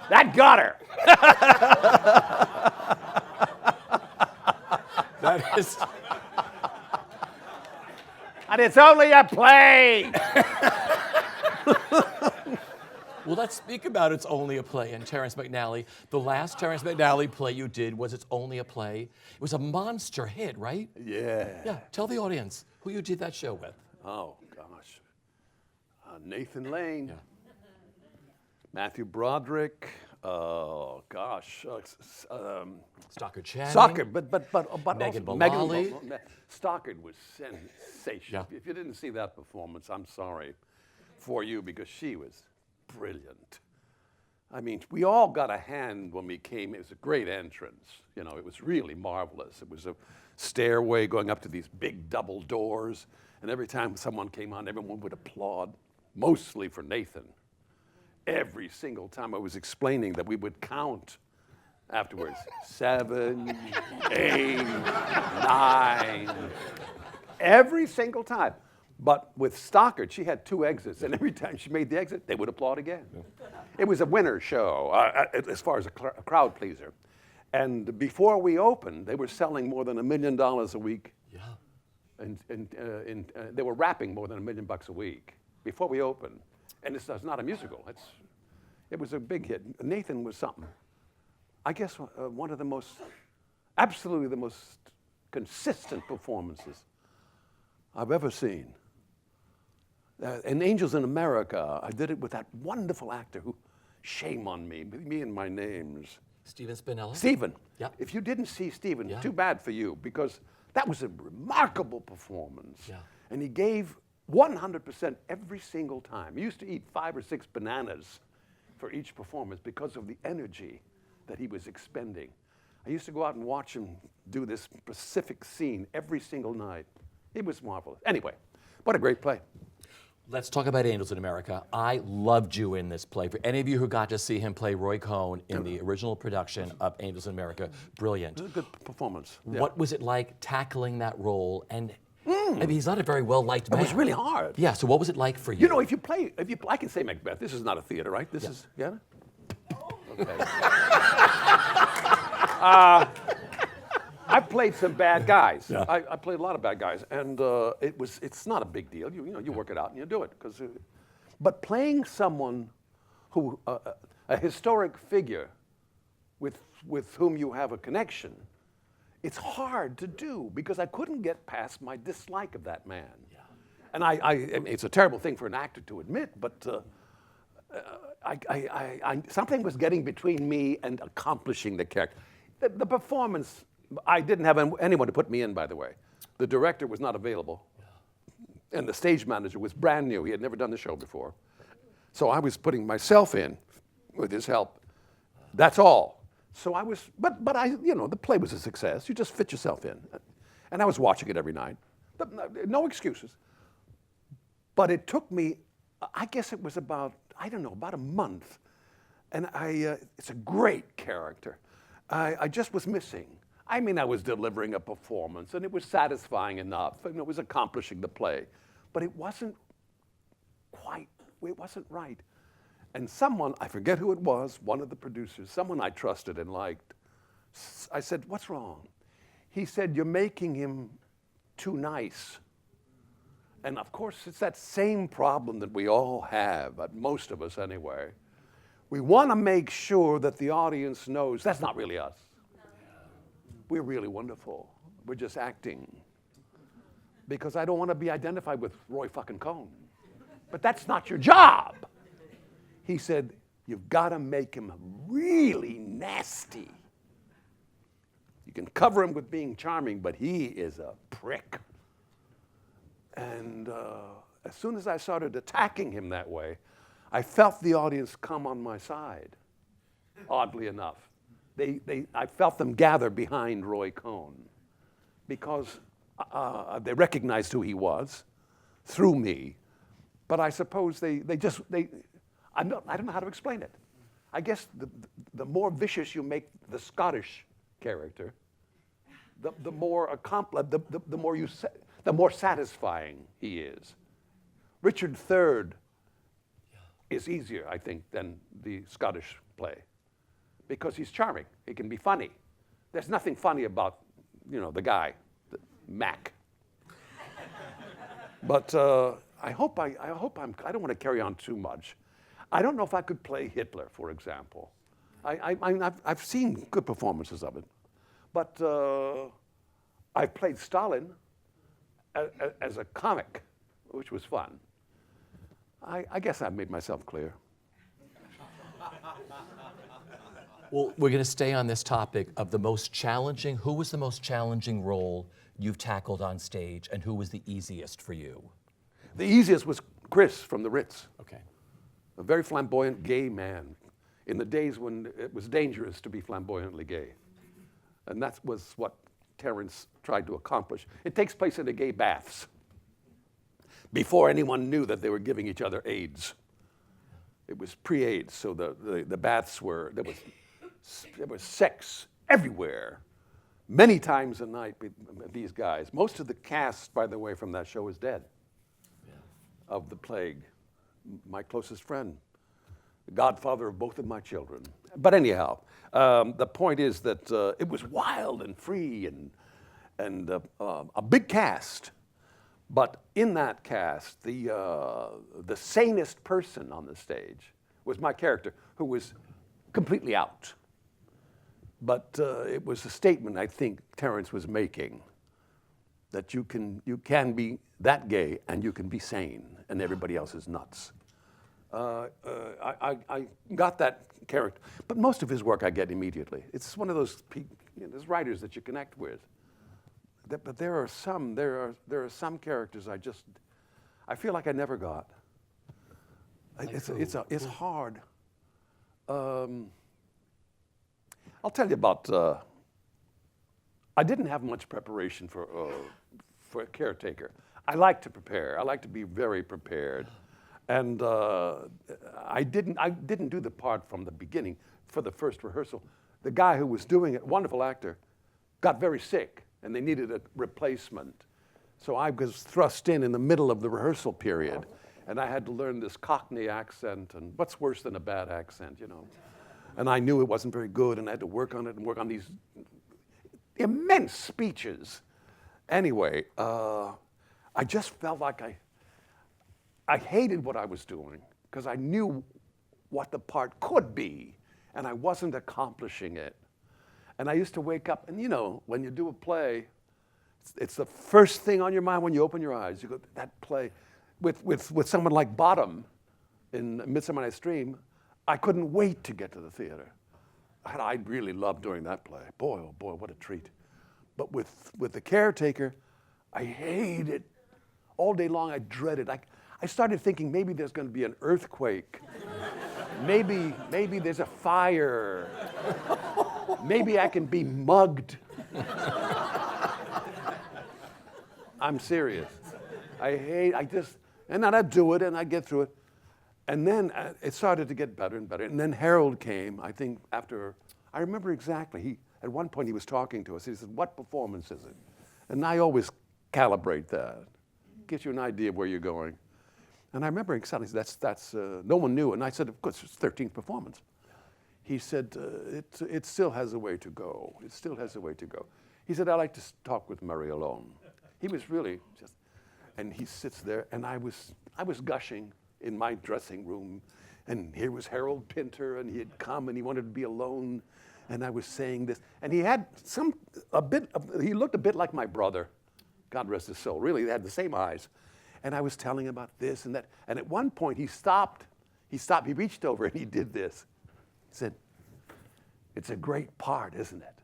That got her. That is. And it's only a play. Well, let's speak about It's Only a Play and Terrence McNally. The last Terrence McNally play you did was It's Only a Play. It was a monster hit, right? Yeah. Yeah, tell the audience who you did that show with. Oh, gosh. Nathan Lane. Yeah. Matthew Broderick. Oh, gosh. Stockard Channing. Stockard, but Megan also Mullally. Stockard was sensational. Yeah. If you didn't see that performance, I'm sorry for you because she was brilliant. I mean, we all got a hand when we came. It was a great entrance. You know, it was really marvelous. It was a stairway going up to these big double doors, and every time someone came on, everyone would applaud, mostly for Nathan. Every single time I was explaining that we would count afterwards. 7, 8, 9. Every single time. But with Stockard, she had 2 exits, and every time she made the exit, they would applaud again. Yeah. It was a winner show as far as a crowd pleaser. And before we opened, they were selling more than $1 million a week. Yeah. And they were rapping more than $1 million a week before we opened. And it's not a musical. It was a big hit. Nathan was something. I guess one of the most, absolutely the most consistent performances I've ever seen. In Angels in America, I did it with that wonderful actor who, shame on me and my names. Stephen Spinella. Stephen. Yeah. If you didn't see Stephen, Yeah. too bad for you, because that was a remarkable performance. Yeah. And he gave 100% every single time. He used to eat 5 or 6 bananas for each performance because of the energy that he was expending. I used to go out and watch him do this specific scene every single night. It was marvelous. Anyway, what a great play. Let's talk about Angels in America. I loved you in this play. For any of you who got to see him play Roy Cohn in the original production of Angels in America, brilliant. It was a good performance. Yeah. What was it like tackling that role? And I mean, he's not a very well-liked man. It was really hard. Yeah, so what was it like for you? You know, if you play, I can say Macbeth. This is not a theater, right? This is, yeah? Okay. I've played some bad guys. Yeah. I played a lot of bad guys, and it's not a big deal. You work it out and you do it. But playing someone who, a historic figure with whom you have a connection, it's hard to do because I couldn't get past my dislike of that man. Yeah. And I mean, it's a terrible thing for an actor to admit, but something was getting between me and accomplishing the character. The performance, I didn't have anyone to put me in, by the way. The director was not available. Yeah. And the stage manager was brand new. He had never done the show before. So I was putting myself in with his help. That's all. So I was, but the play was a success. You just fit yourself in. And I was watching it every night. No excuses. But it took me, I guess it was about a month. And it's a great character. I just was missing. I mean, I was delivering a performance, and it was satisfying enough, and it was accomplishing the play. But it wasn't right. And someone, I forget who it was, one of the producers, someone I trusted and liked, I said, "What's wrong?" He said, "You're making him too nice." And of course, it's that same problem that we all have, but most of us anyway. We want to make sure that the audience knows that's not really us. We're really wonderful. We're just acting. Because I don't want to be identified with Roy fucking Cohn. But that's not your job. He said, you've got to make him really nasty. You can cover him with being charming, but he is a prick. And as soon as I started attacking him that way, I felt the audience come on my side, oddly enough. I felt them gather behind Roy Cohn because they recognized who he was through me. But I suppose I don't know how to explain it. I guess the more vicious you make the Scottish character, the more accomplished, the more satisfying he is. Richard III is easier, I think, than the Scottish play because he's charming. He can be funny. There's nothing funny about, the guy, Mac. But I don't want to carry on too much. I don't know if I could play Hitler, for example. I've seen good performances of it. But I've played Stalin as a comic, which was fun. I guess I've made myself clear. Well, we're going to stay on this topic of the most challenging. Who was the most challenging role you've tackled on stage, and who was the easiest for you? The easiest was Chris from the Ritz. Okay. A very flamboyant gay man in the days when it was dangerous to be flamboyantly gay. And that was what Terrence tried to accomplish. It takes place in the gay baths before anyone knew that they were giving each other AIDS. It was pre-AIDS, so the baths there was sex everywhere, many times a night with these guys. Most of the cast, by the way, from that show is dead of the plague. My closest friend, the godfather of both of my children. But anyhow, the point is that it was wild and free and a big cast. But in that cast, the sanest person on the stage was my character, who was completely out. But it was a statement I think Terrence was making, that you can be that gay and you can be sane, and everybody else is nuts. I got that character, but most of his work I get immediately. It's one of those those writers that you connect with. But there are some characters I feel like I never got. It's hard. I'll tell you about. I didn't have much preparation for a caretaker. I like to prepare. I like to be very prepared, and I didn't do the part from the beginning for the first rehearsal. The guy who was doing it, wonderful actor, got very sick, and they needed a replacement. So I was thrust in the middle of the rehearsal period, and I had to learn this Cockney accent, and what's worse than a bad accent, And I knew it wasn't very good, and I had to work on it and work on these immense speeches. Anyway, I just felt like I hated what I was doing because I knew what the part could be, and I wasn't accomplishing it. And I used to wake up, and when you do a play, it's the first thing on your mind when you open your eyes. You go, that play, with someone like Bottom in Midsummer Night's Dream, I couldn't wait to get to the theater. I really loved doing that play. Boy, oh boy, what a treat. But with the caretaker, I hated it. All day long, I dreaded. I started thinking maybe there's going to be an earthquake. Maybe there's a fire. Maybe I can be mugged. I'm serious. And then I'd do it and I'd get through it. And then it started to get better and better. And then Harold came, I think, I remember exactly. At one point he was talking to us. He said, "What performance is it?" And I always calibrate that. Gives you an idea of where you're going. And I remember exactly, that's no one knew. And I said, of course, it's 13th performance. He said, it still has a way to go. It still has a way to go. He said, "I like to talk with Mary alone." He was really just, And he sits there, and I was gushing in my dressing room, and here was Harold Pinter, and he had come, and he wanted to be alone, and I was saying this, and he had he looked a bit like my brother, God rest his soul. Really, they had the same eyes, and I was telling him about this and that, and at one point he stopped, he reached over and he did this. He said, "It's a great part, isn't it?"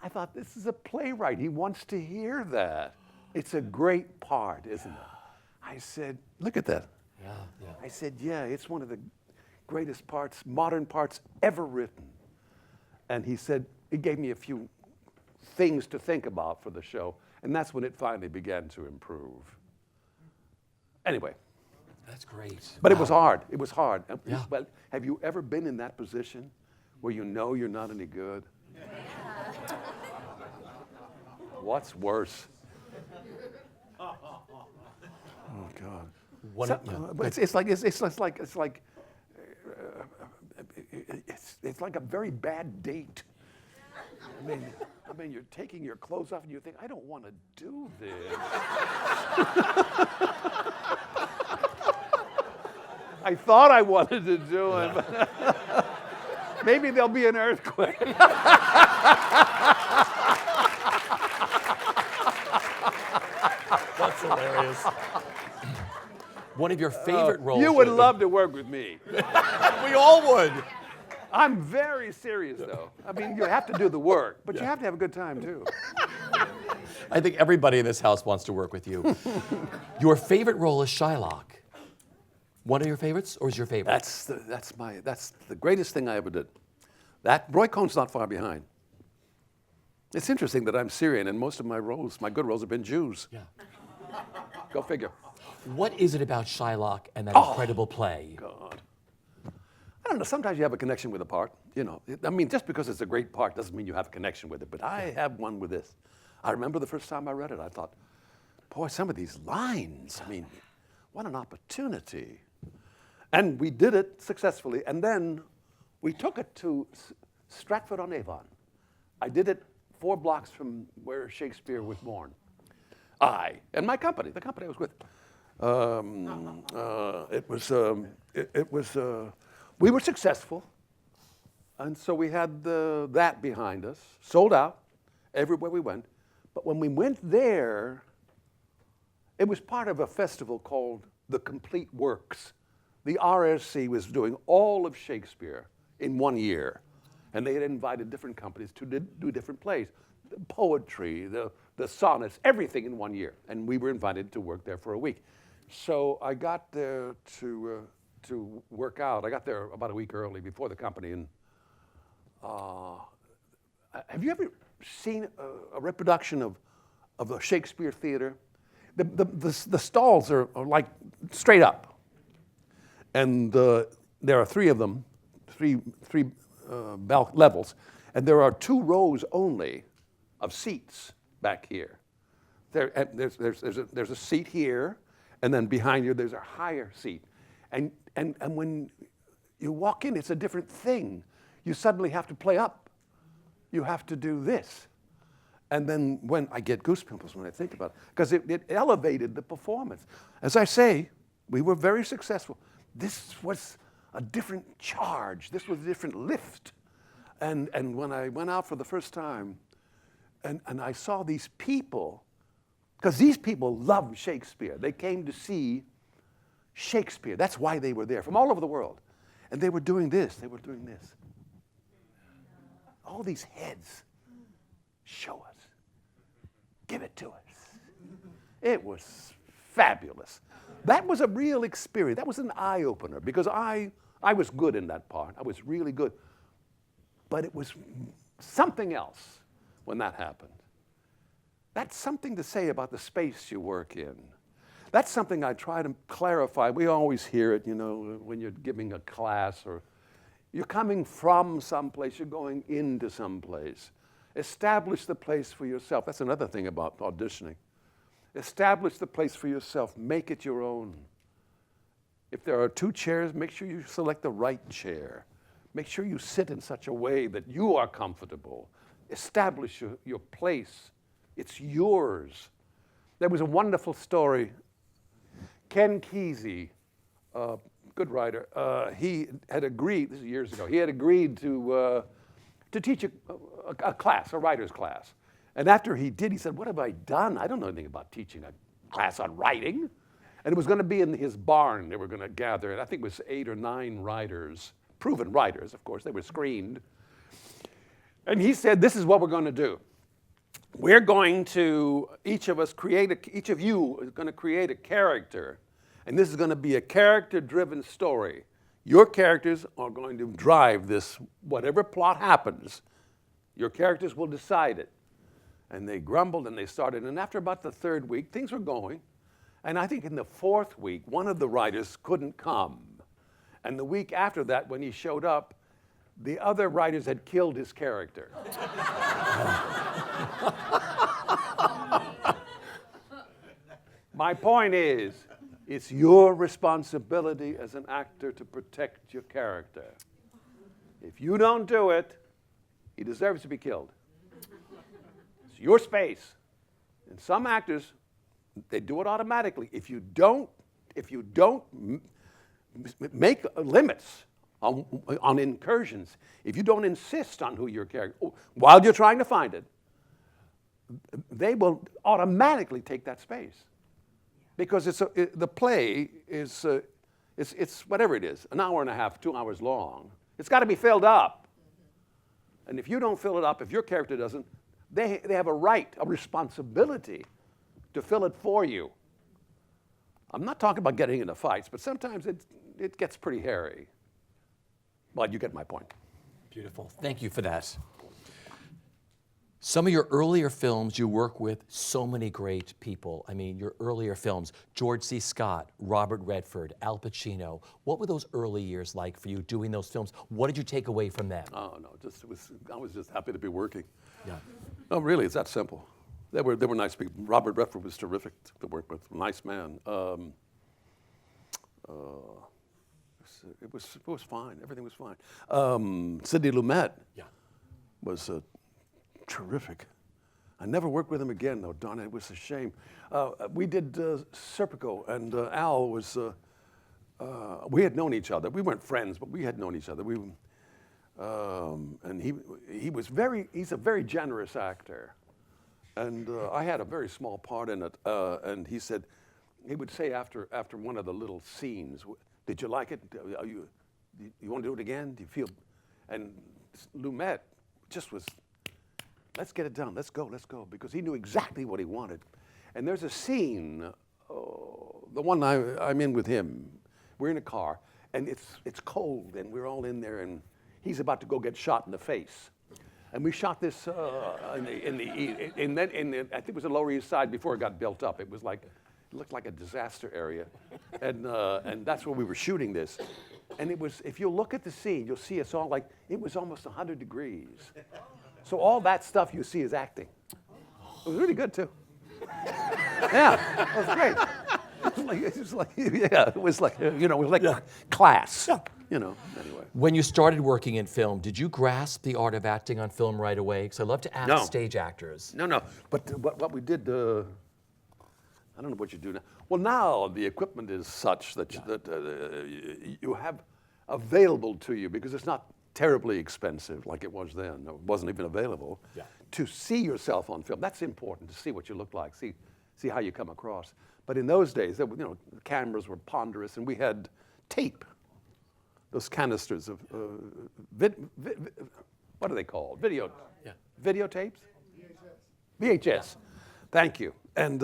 I thought, this is a playwright. He wants to hear that. It's a great part, isn't it? I said, look at that. Yeah, yeah. I said, yeah, it's one of the greatest parts, modern parts ever written. And he said, he gave me a few things to think about for the show. And that's when it finally began to improve. Anyway. That's great. But It was hard. It was hard. Yeah. But have you ever been in that position where you know you're not any good? What's worse? Oh God! It's like a very bad date. I mean, you're taking your clothes off and you think, I don't want to do this. I thought I wanted to do it, but maybe there'll be an earthquake. That's hilarious. One of your favorite roles. You would love to work with me. We all would. I'm very serious, though. I mean, you have to do the work, but you have to have a good time, too. I think everybody in this house wants to work with you. Your favorite role is Shylock. One of your favorites, or is your favorite? That's the greatest thing I ever did. Roy Cohn's not far behind. It's interesting that I'm Syrian, and most of my roles, my good roles, have been Jews. Yeah. Go figure. What is it about Shylock and that incredible play? God. I don't know, sometimes you have a connection with a part, you know. I mean, just because it's a great part doesn't mean you have a connection with it, but I have one with this. I remember the first time I read it, I thought, boy, some of these lines, I mean, what an opportunity. And we did it successfully, and then we took it to Stratford-on-Avon. I did it 4 blocks from where Shakespeare was born. I and my company, the company I was with. We were successful, and so we had that behind us, sold out everywhere we went. But when we went there, it was part of a festival called the Complete Works. The RSC was doing all of Shakespeare in 1 year, and they had invited different companies to do different plays, the poetry, the sonnets, everything in 1 year, and we were invited to work there for a week. So I got there to work out. I got there about a week early before the company. And have you ever seen a reproduction of a Shakespeare theater? The stalls are like straight up, and there are 3 of them, three levels, and there are 2 rows only of seats back here. There's a seat here, and then behind you there's a higher seat. And when you walk in, it's a different thing. You suddenly have to play up. You have to do this. And then when I get goosebumps when I think about it, because it elevated the performance. As I say, we were very successful. This was a different charge. This was a different lift. And when I went out for the first time, and I saw these people, because these people loved Shakespeare. They came to see Shakespeare. That's why they were there, from all over the world. And they were doing this, they were doing this. All these heads, show us. Give it to us. It was fabulous. That was a real experience. That was an eye-opener, because I was good in that part. I was really good. But it was something else when that happened. That's something to say about the space you work in. That's something I try to clarify. We always hear it, you know, when you're giving a class, or you're coming from someplace, you're going into someplace. Establish the place for yourself. That's another thing about auditioning. Establish the place for yourself. Make it your own. If there are 2 chairs, make sure you select the right chair. Make sure you sit in such a way that you are comfortable. Establish your place. It's yours. There was a wonderful story. Ken Kesey, good writer, he had agreed, this is years ago, he had agreed to teach a class, a writer's class. And after he did, he said, what have I done? I don't know anything about teaching a class on writing. And it was going to be in his barn. They were going to gather, and I think it was 8 or 9 writers, proven writers, of course. They were screened. And he said, this is what we're going to do. We're going to, each of you is going to create a character. And this is going to be a character-driven story. Your characters are going to drive this, whatever plot happens, your characters will decide it. And they grumbled and they started. And after about the 3rd week, things were going. And I think in the 4th week, one of the writers couldn't come. And the week after that, when he showed up, the other writers had killed his character. My point is, it's your responsibility as an actor to protect your character. If you don't do it, he deserves to be killed. It's your space. And some actors, they do it automatically. If you don't make limits on incursions, if you don't insist on who your character, while you're trying to find it, they will automatically take that space. Because the play is, it's whatever it is, an hour and a half, 2 hours long. It's got to be filled up. And if you don't fill it up, if your character doesn't, they have a right, a responsibility to fill it for you. I'm not talking about getting into fights, but sometimes it gets pretty hairy. Well, you get my point. Beautiful. Thank you for that. Some of your earlier films, you work with so many great people. I mean, your earlier films, George C. Scott, Robert Redford, Al Pacino. What were those early years like for you doing those films? What did you take away from them? Oh, no, I was just happy to be working. Yeah. No, really, it's that simple. They were nice people. Robert Redford was terrific to work with, nice man. It was fine, everything was fine. Sidney Lumet was terrific. I never worked with him again, though. Darn it, it was a shame. We did Serpico, and Al was. We had known each other. We weren't friends, but we had known each other. And he's a very generous actor, and I had a very small part in it. And he said, he would say after one of the little scenes, "Did you like it? You want to do it again? Do you feel?" And Lumet just was. Let's get it done. Let's go, because he knew exactly what he wanted. And there's a scene, the one I'm in with him. We're in a car, and it's cold, and we're all in there, and he's about to go get shot in the face. And we shot this I think it was the Lower East Side before it got built up. It looked like a disaster area, and that's where we were shooting this. And it was, if you look at the scene, you'll see it's all like it was almost 100 degrees. So all that stuff you see is acting. It was really good too. Yeah, it was great. It was like class. Yeah. Anyway. When you started working in film, did you grasp the art of acting on film right away? Because I love to ask stage actors. No. But what we did, I don't know what you do now. Well, now the equipment is such that you have available to you, because it's not terribly expensive like it was then. It wasn't even available. Yeah. To see yourself on film, that's important, to see what you look like, see how you come across. But in those days, the cameras were ponderous, and we had tape, those canisters of, what are they called? Videotapes? VHS. Thank you. And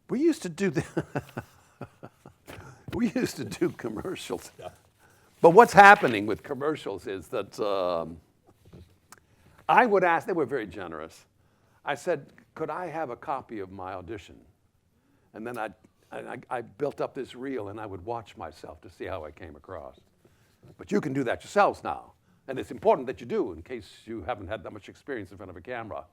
we used to do commercials. Yeah. But what's happening with commercials is that I would ask, they were very generous. I said, could I have a copy of my audition? And then I built up this reel, and I would watch myself to see how I came across. But you can do that yourselves now. And it's important that you do, in case you haven't had that much experience in front of a camera.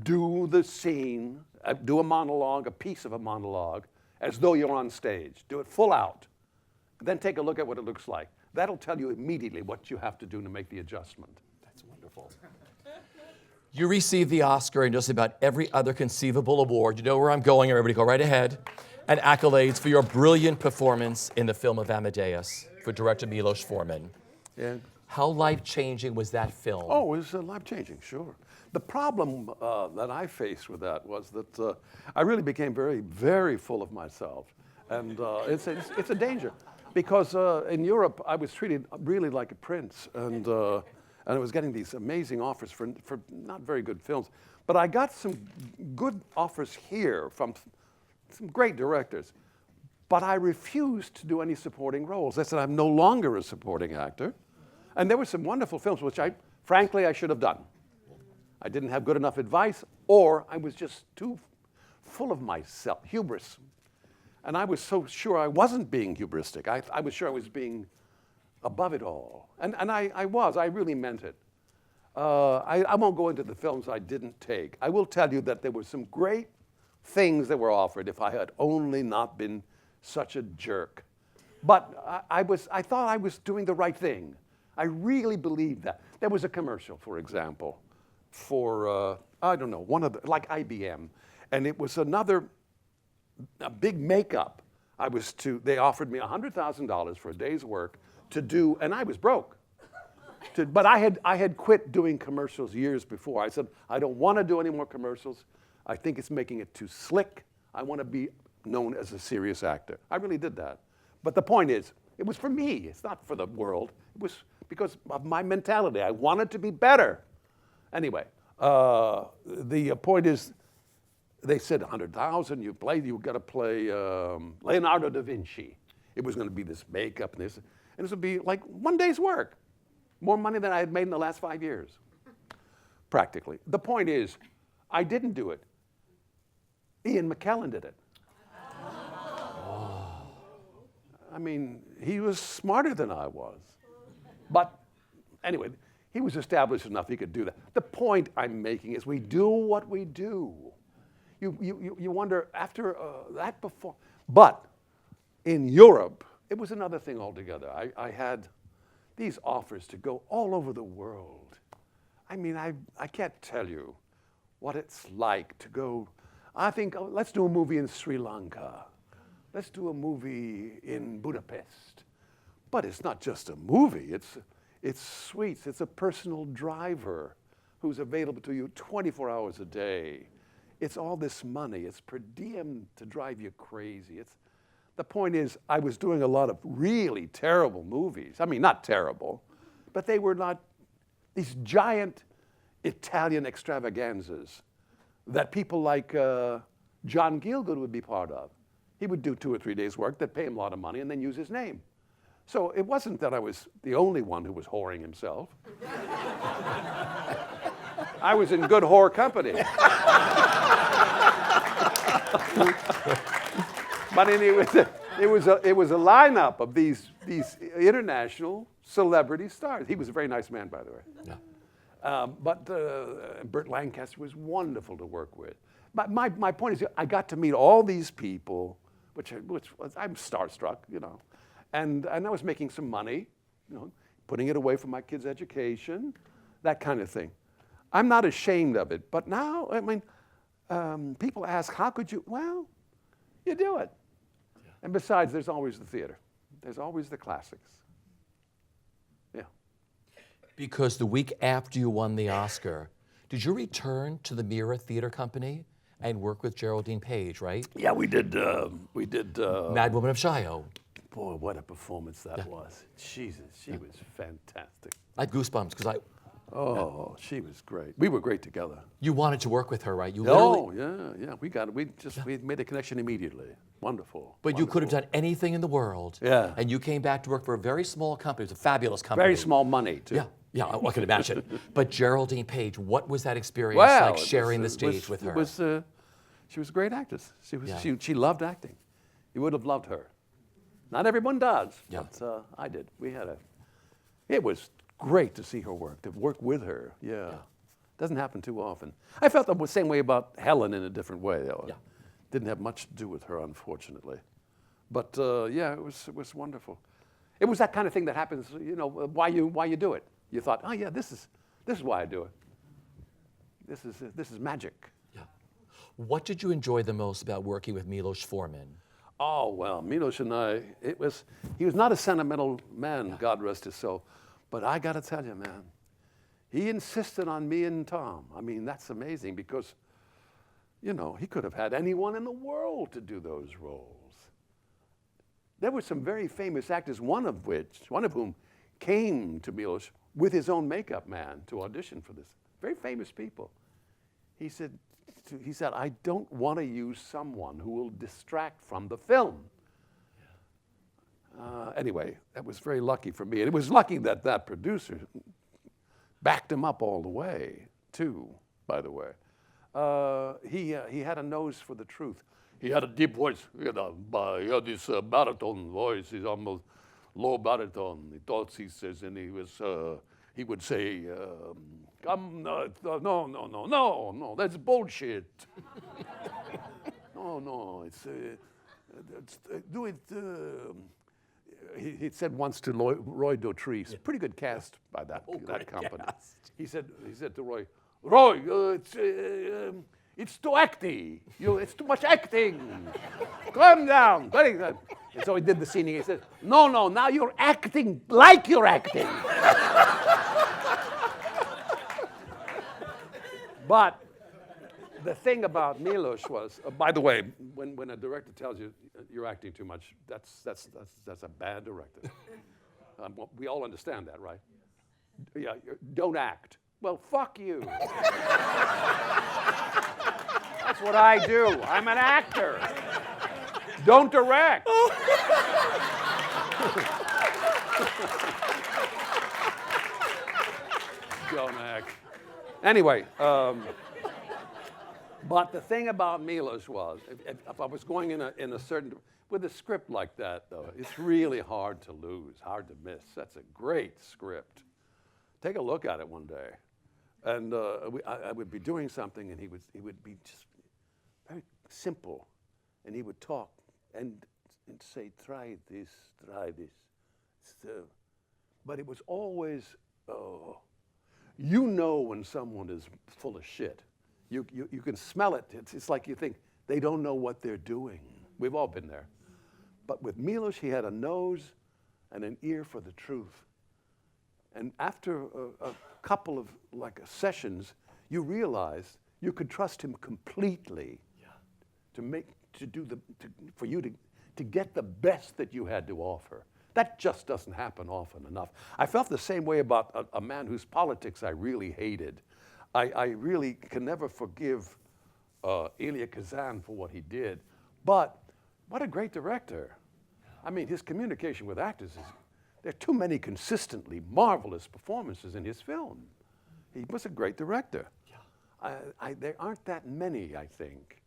Do the scene, do a monologue, a piece of a monologue, as though you're on stage. Do it full out. Then take a look at what it looks like. That'll tell you immediately what you have to do to make the adjustment. That's wonderful. You received the Oscar and just about every other conceivable award. You know where I'm going, everybody go right ahead. And accolades for your brilliant performance in the film of Amadeus for director Milos Forman. Yeah. How life-changing was that film? Oh, it was life-changing, sure. The problem that I faced with that was that I really became very, very full of myself. And it's a danger. Because in Europe, I was treated really like a prince. And I was getting these amazing offers for not very good films. But I got some good offers here from some great directors. But I refused to do any supporting roles. I said, I'm no longer a supporting actor. And there were some wonderful films, which frankly, I should have done. I didn't have good enough advice, or I was just too full of myself, hubris. And I was so sure I wasn't being hubristic. I was sure I was being above it all. And I was, I really meant it. I won't go into the films I didn't take. I will tell you that there were some great things that were offered if I had only not been such a jerk. But I thought I was doing the right thing. I really believed that. There was a commercial, for example, for, I don't know, like IBM. And it was a big makeup. They offered me $100,000 for a day's work to do, and I was broke. But I had quit doing commercials years before. I said, I don't want to do any more commercials. I think it's making it too slick. I want to be known as a serious actor. I really did that. But the point is, it was for me. It's not for the world. It was because of my mentality. I wanted to be better. Anyway, the point is, they said 100,000. You got to play Leonardo da Vinci. It was going to be this makeup and this, and this would be like one day's work, more money than I had made in the last 5 years, practically. The point is, I didn't do it. Ian McKellen did it. I mean, he was smarter than I was. But anyway, he was established enough he could do that. The point I'm making is we do what we do. You wonder after that before. But in Europe, it was another thing altogether. I had these offers to go all over the world. I mean, I can't tell you what it's like to go. I think, let's do a movie in Sri Lanka. Let's do a movie in Budapest. But it's not just a movie. It's suites. It's a personal driver who's available to you 24 hours a day. It's all this money. It's per diem to drive you crazy. The point is, I was doing a lot of really terrible movies. I mean, not terrible, but they were not these giant Italian extravaganzas that people like John Gielgud would be part of. He would do 2 or 3 days' work, they'd pay him a lot of money, and then use his name. So it wasn't that I was the only one who was whoring himself. I was in good whore company. But it was a lineup of these international celebrity stars. He was a very nice man, by the way. Yeah. But Burt Lancaster was wonderful to work with. But my point is, I got to meet all these people, which was, I'm starstruck, you know. And I was making some money, you know, putting it away for my kids' education, that kind of thing. I'm not ashamed of it. But now, I mean, people ask, how could you? Well, you do it. Yeah. And besides, there's always the theater. There's always the classics. Yeah. Because the week after you won the Oscar, did you return to the Mirren Theater Company and work with Geraldine Paige, right? Yeah, we did. Mad Woman of Shio. Boy, what a performance that was. Jesus, she was fantastic. I had goosebumps because she was great. We were great together. You wanted to work with her, right? You yeah. We made a connection immediately. Wonderful. But wonderful. You could have done anything in the world. Yeah. And you came back to work for a very small company. It was a fabulous company. Very small money, too. Yeah, I can imagine. But Geraldine Paige, what was that experience like sharing the stage with her? She was a great actress. She loved acting. You would have loved her. Not everyone does, but I did. It was great to see her work, to work with her. Yeah. Doesn't happen too often. I felt the same way about Helen in a different way, though. Yeah. Didn't have much to do with her, unfortunately. But it was wonderful. It was that kind of thing that happens, you know, why you do it. You thought, oh yeah, this is why I do it. this is magic. Yeah. What did you enjoy the most about working with Milos Forman? Oh, well, Milos and I, he was not a sentimental man, God rest his soul, but I gotta tell you, man, he insisted on me and Tom. I mean, that's amazing because, you know, he could have had anyone in the world to do those roles. There were some very famous actors, one of whom came to Milos with his own makeup man to audition for this. Very famous people. He said, I don't want to use someone who will distract from the film. Anyway, that was very lucky for me. And it was lucky that that producer backed him up all the way, too, by the way. He had a nose for the truth. He had a deep voice, you know, he had this baritone voice. He's almost low baritone. He thought, he says, and he would say, no, that's bullshit. no, do it. He said once to Roy Dotrice, pretty good cast by that company. Cast. He said to Roy, it's too acty. It's too much acting. Calm down. Very good. And so he did the scene. He said, no, now you're acting like you're acting. But the thing about Milos was, by the way, when a director tells you you're acting too much, that's a bad director. We all understand that, right? Yeah, don't act. Well, fuck you. That's what I do. I'm an actor. Don't direct. Don't act. Anyway, but the thing about Milos was, if I was going in a certain, with a script like that, though, it's really hard to lose, hard to miss. That's a great script. Take a look at it one day. And I would be doing something, and he would be just very simple, and he would talk and say, try this. But it was always, you know when someone is full of shit. You can smell it. It's like you think, they don't know what they're doing. We've all been there. But with Milos, he had a nose and an ear for the truth. And after a couple of sessions, you realized you could trust him completely for you to get the best that you had to offer. That just doesn't happen often enough. I felt the same way about a man whose politics I really hated. I really can never forgive Elia Kazan for what he did, but what a great director. I mean, his communication with actors there are too many consistently marvelous performances in his film. He was a great director. Yeah. There aren't that many, I think.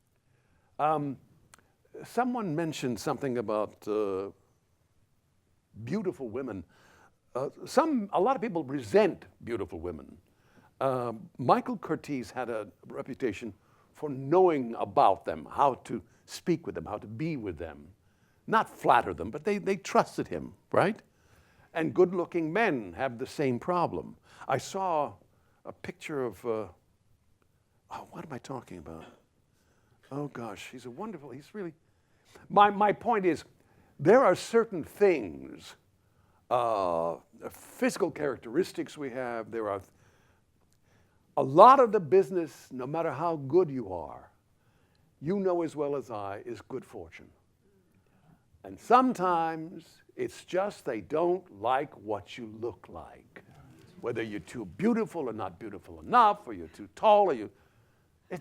Someone mentioned something about beautiful women. A lot of people resent beautiful women. Michael Curtiz had a reputation for knowing about them, how to speak with them, how to be with them. Not flatter them, but they trusted him, right? And good-looking men have the same problem. I saw a picture of, what am I talking about? Oh gosh, he's really, my point is, there are certain things, physical characteristics we have, there are, a lot of the business, no matter how good you are, you know as well as I, is good fortune. And sometimes it's just they don't like what you look like. Whether you're too beautiful or not beautiful enough, or you're too tall, it's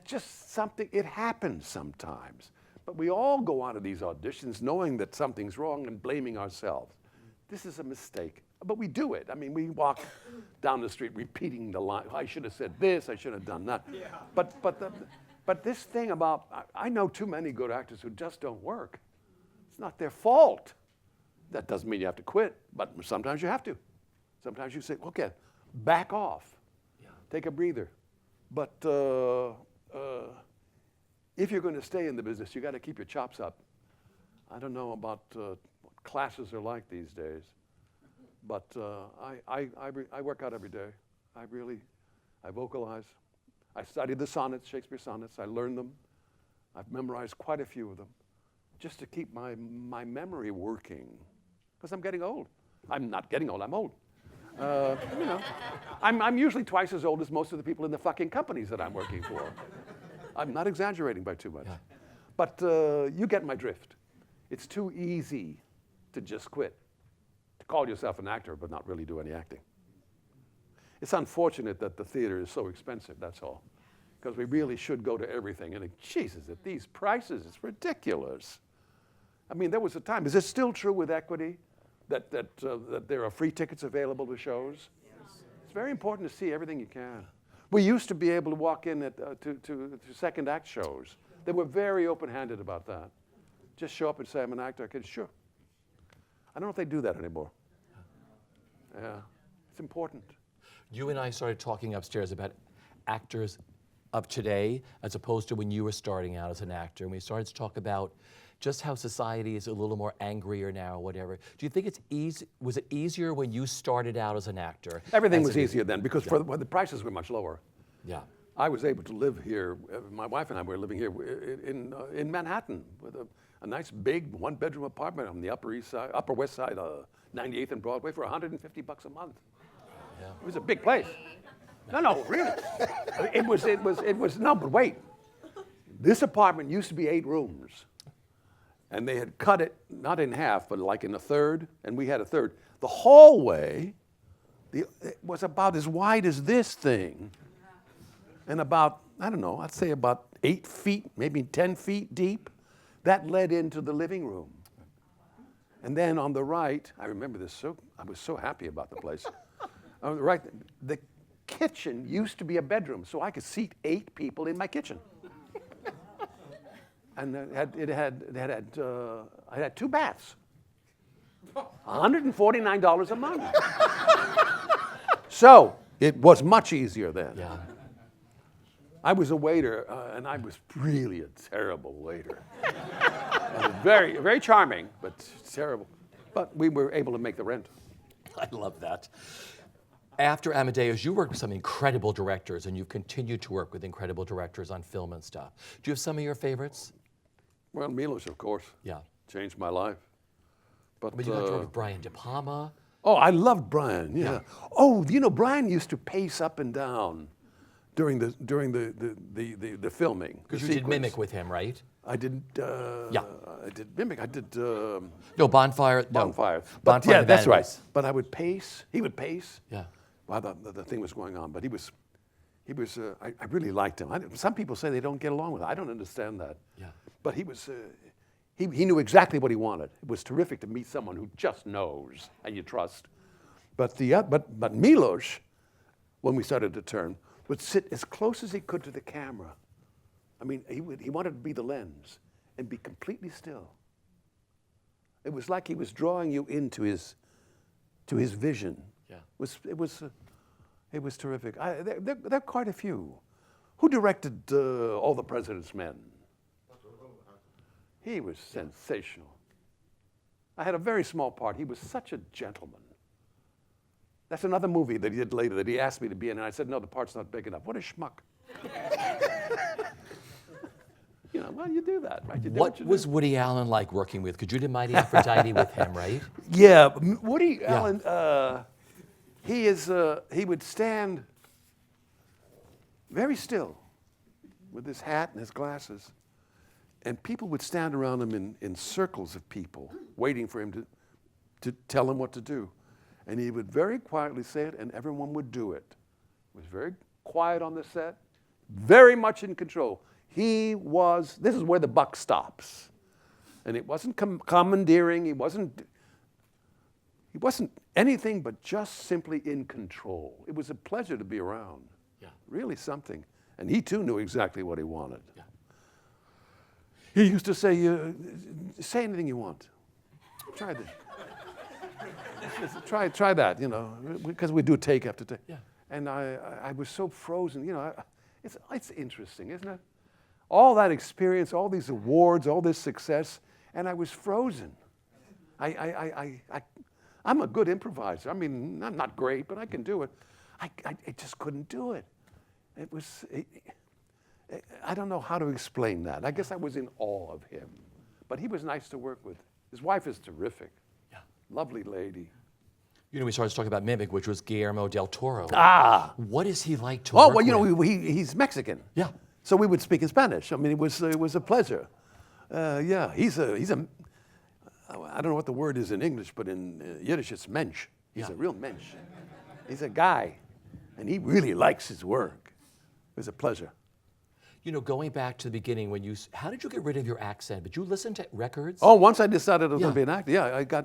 just something, it happens sometimes. But we all go onto these auditions knowing that something's wrong and blaming ourselves. This is a mistake, but we do it. I mean, we walk down the street repeating the line, I should have said this, I should have done that. Yeah. But this thing about, I know too many good actors who just don't work. It's not their fault. That doesn't mean you have to quit, but sometimes you have to. Sometimes you say, okay, back off, take a breather. But if you're going to stay in the business, you got to keep your chops up. I don't know about what classes are like these days, but I work out every day. I vocalize. I studied the sonnets, Shakespeare sonnets. I learned them. I've memorized quite a few of them just to keep my memory working, because I'm getting old. I'm not getting old, I'm old. You know, I'm usually twice as old as most of the people in the fucking companies that I'm working for. I'm not exaggerating by too much. Yeah. But you get my drift. It's too easy to just quit, to call yourself an actor but not really do any acting. It's unfortunate that the theater is so expensive, that's all. Because we really should go to everything. And Jesus, at these prices, it's ridiculous. I mean, there was a time, is it still true with equity that there are free tickets available to shows? Yes. It's very important to see everything you can. We used to be able to walk in to second act shows. They were very open-handed about that. Just show up and say, I'm an actor. I said, sure. I don't know if they do that anymore. Yeah, it's important. You and I started talking upstairs about actors of today as opposed to when you were starting out as an actor. And we started to talk about just how society is a little more angrier now or whatever. Do you think it's easy? Was it easier when you started out as an actor? Everything was easier then because the prices were much lower. Yeah. I was able to live here. My wife and I were living here in Manhattan with a nice big one-bedroom apartment on the Upper West Side, 98th and Broadway for $150 a month. Yeah. It was a big place. No, really. It was, no, but wait. This apartment used to be 8 rooms. And they had cut it, not in half, but like in a third, and we had a third. The hallway, it was about as wide as this thing, and about, I don't know, I'd say about 8 feet, maybe 10 feet deep. That led into the living room. And then on the right, I remember this, I was so happy about the place. On the right, the kitchen used to be a bedroom, so I could seat 8 people in my kitchen. And I had 2 baths. $149 a month. So it was much easier then. Yeah. I was a waiter, and I was really a terrible waiter. Very, very charming, but terrible. But we were able to make the rent. I love that. After Amadeus, you worked with some incredible directors, and you've continued to work with incredible directors on film and stuff. Do you have some of your favorites? Well, Milos, of course. Yeah. Changed my life. But you got to work with Brian De Palma. Oh, I loved Brian, yeah. Oh, you know, Brian used to pace up and down during the filming. Because you did Mimic with him, right? I didn't. Yeah. I did Mimic. I did. No, Bonfire. Bonfire. No. But Bonfire yeah, of the that's right. Vanities. But I would pace. He would pace. Yeah. While the thing was going on. But he was. I really liked him. Some people say they don't get along with him. I don't understand that. Yeah. But he was. He knew exactly what he wanted. It was terrific to meet someone who just knows and you trust. But but Milos, when we started to turn, would sit as close as he could to the camera. I mean, he wanted to be the lens and be completely still. It was like he was drawing you into his vision. Yeah. It was terrific. There are quite a few. Who directed All the President's Men? He was sensational. I had a very small part. He was such a gentleman. That's another movie that he did later that he asked me to be in, and I said, no, the part's not big enough. What a schmuck. You know, well, you do that, right? You do What was Woody Allen like working with? Because you did Mighty Aphrodite with him, right? Yeah, Woody Allen, he would stand very still with his hat and his glasses. And people would stand around him in circles of people waiting for him to tell him what to do. And he would very quietly say it, and everyone would do it. He was very quiet on the set, very much in control. This is where the buck stops. And it wasn't commandeering, he wasn't anything but just simply in control. It was a pleasure to be around. Yeah. Really something. And he too knew exactly what he wanted. Yeah. He used to say, say anything you want. Try this. Try that, you know, because we do take after take. Yeah. And I was so frozen, you know. It's interesting, isn't it? All that experience, all these awards, all this success, and I was frozen. I'm a good improviser. I mean, I'm not great, but I can do it. I just couldn't do it. it was, I don't know how to explain that. I guess I was in awe of him. But he was nice to work with. His wife is terrific. Yeah. Lovely lady. You know, we started talking about Mimic, which was Guillermo del Toro. Ah! What is he like to Oh, work well, you with? know, he's Mexican. Yeah. So we would speak in Spanish. I mean, it was a pleasure. Yeah, he's a, I don't know what the word is in English, but in Yiddish it's mensch. He's a real mensch. He's a guy, and he really likes his work. It was a pleasure. You know, going back to the beginning, how did you get rid of your accent? Did you listen to records? Oh, once I decided I was going to Yeah. be an actor, yeah,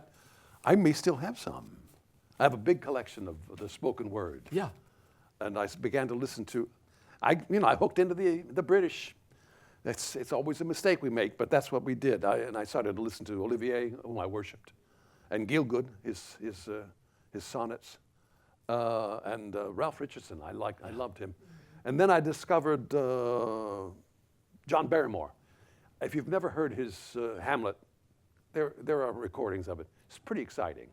I may still have some. I have a big collection of the spoken word. Yeah. And I began to listen to, I hooked into the British. It's always a mistake we make, but that's what we did. And I started to listen to Olivier, whom I worshipped, and Gielgud, his sonnets, and Ralph Richardson. I loved him. And then I discovered John Barrymore. If you've never heard his Hamlet, there are recordings of it. It's pretty exciting.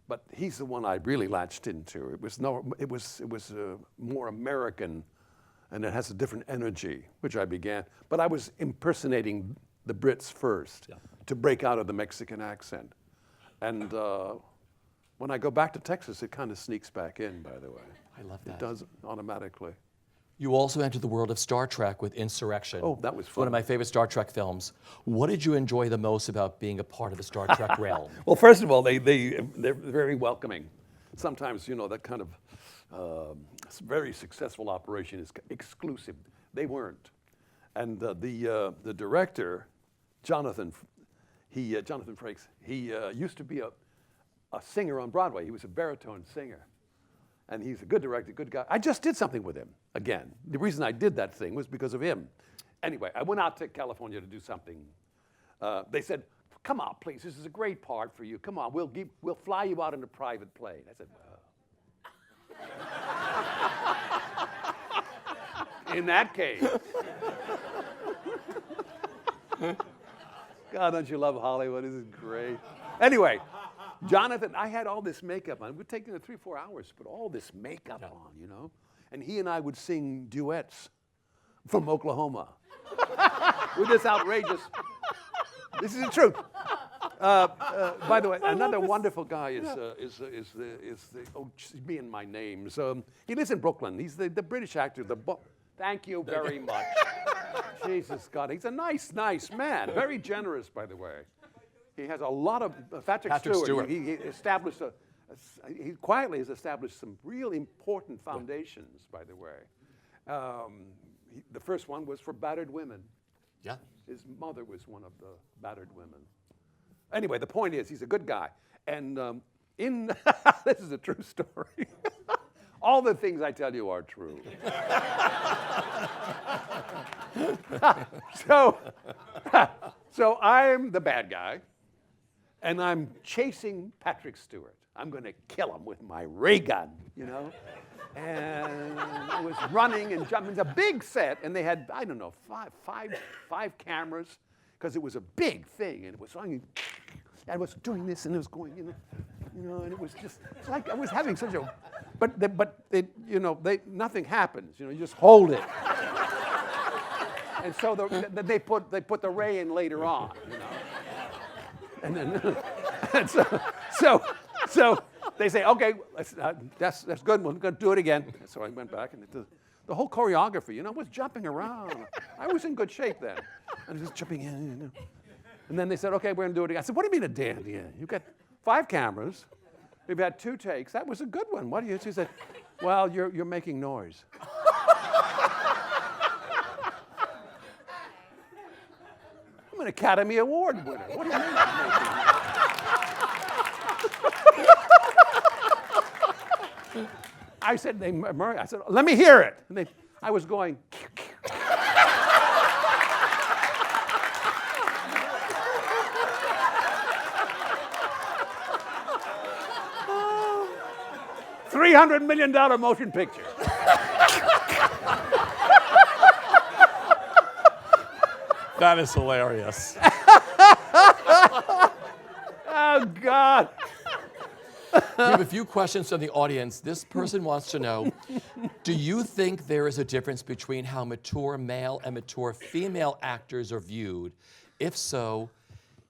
But he's the one I really latched into. It was more American, and it has a different energy, which I began. But I was impersonating the Brits first to break out of the Mexican accent. And when I go back to Texas, it kind of sneaks back in, by the way. I love that. It does automatically. You also entered the world of Star Trek with Insurrection. Oh, that was One fun. of my favorite Star Trek films. What did you enjoy the most about being a part of the Star Trek realm? Well, first of all, they're very welcoming. Sometimes, you know, that kind of very successful operation is exclusive. They weren't. And the director, Jonathan Frakes, he used to be a singer on Broadway. He was a baritone singer. And he's a good director, good guy. I just did something with him, again. The reason I did that thing was because of him. Anyway, I went out to California to do something. They said, come on, please, this is a great part for you. Come on, we'll fly you out in a private plane. I said, in that case. God, don't you love Hollywood? This is great. Anyway, Jonathan, I had all this makeup on. It would take 3 or 4 hours to put all this makeup on, you know? And he and I would sing duets from Oklahoma. With this outrageous, this is the truth. By the way, another wonderful guy is me and my name. So he lives in Brooklyn. He's the British actor. Thank you very much. Jesus God, he's a nice man. Very generous, by the way. He has a lot of Patrick Stewart. He established he quietly has established some real important foundations. By the way, the first one was for battered women. Yeah. His mother was one of the battered women. Anyway, the point is, he's a good guy, and this is a true story. All the things I tell you are true. So I'm the bad guy. And I'm chasing Patrick Stewart. I'm going to kill him with my ray gun, you know? And I was running and jumping. It's a big set, and they had, I don't know, five cameras, because it was a big thing. And it was running, and I was doing this, and it was going, you know, and it was just, it's like I was having such a, nothing happens. You know, you just hold it. And so they put the ray in later on, you know? And then, so they say, okay, that's good. We're going to do it again. So I went back, and the whole choreography, you know, was jumping around. I was in good shape then, and just jumping in. You know. And then they said, okay, we're going to do it again. I said, what do you mean a dandy? You've got 5 cameras. We've had 2 takes. That was a good one. What do you? She said, well, you're making noise. I'm an Academy Award winner. What do you mean? I said, let me hear it. And I was going. $300 million motion picture. That is hilarious. Oh, God. We have a few questions from the audience. This person wants to know, Do you think there is a difference between how mature male and mature female actors are viewed? If so,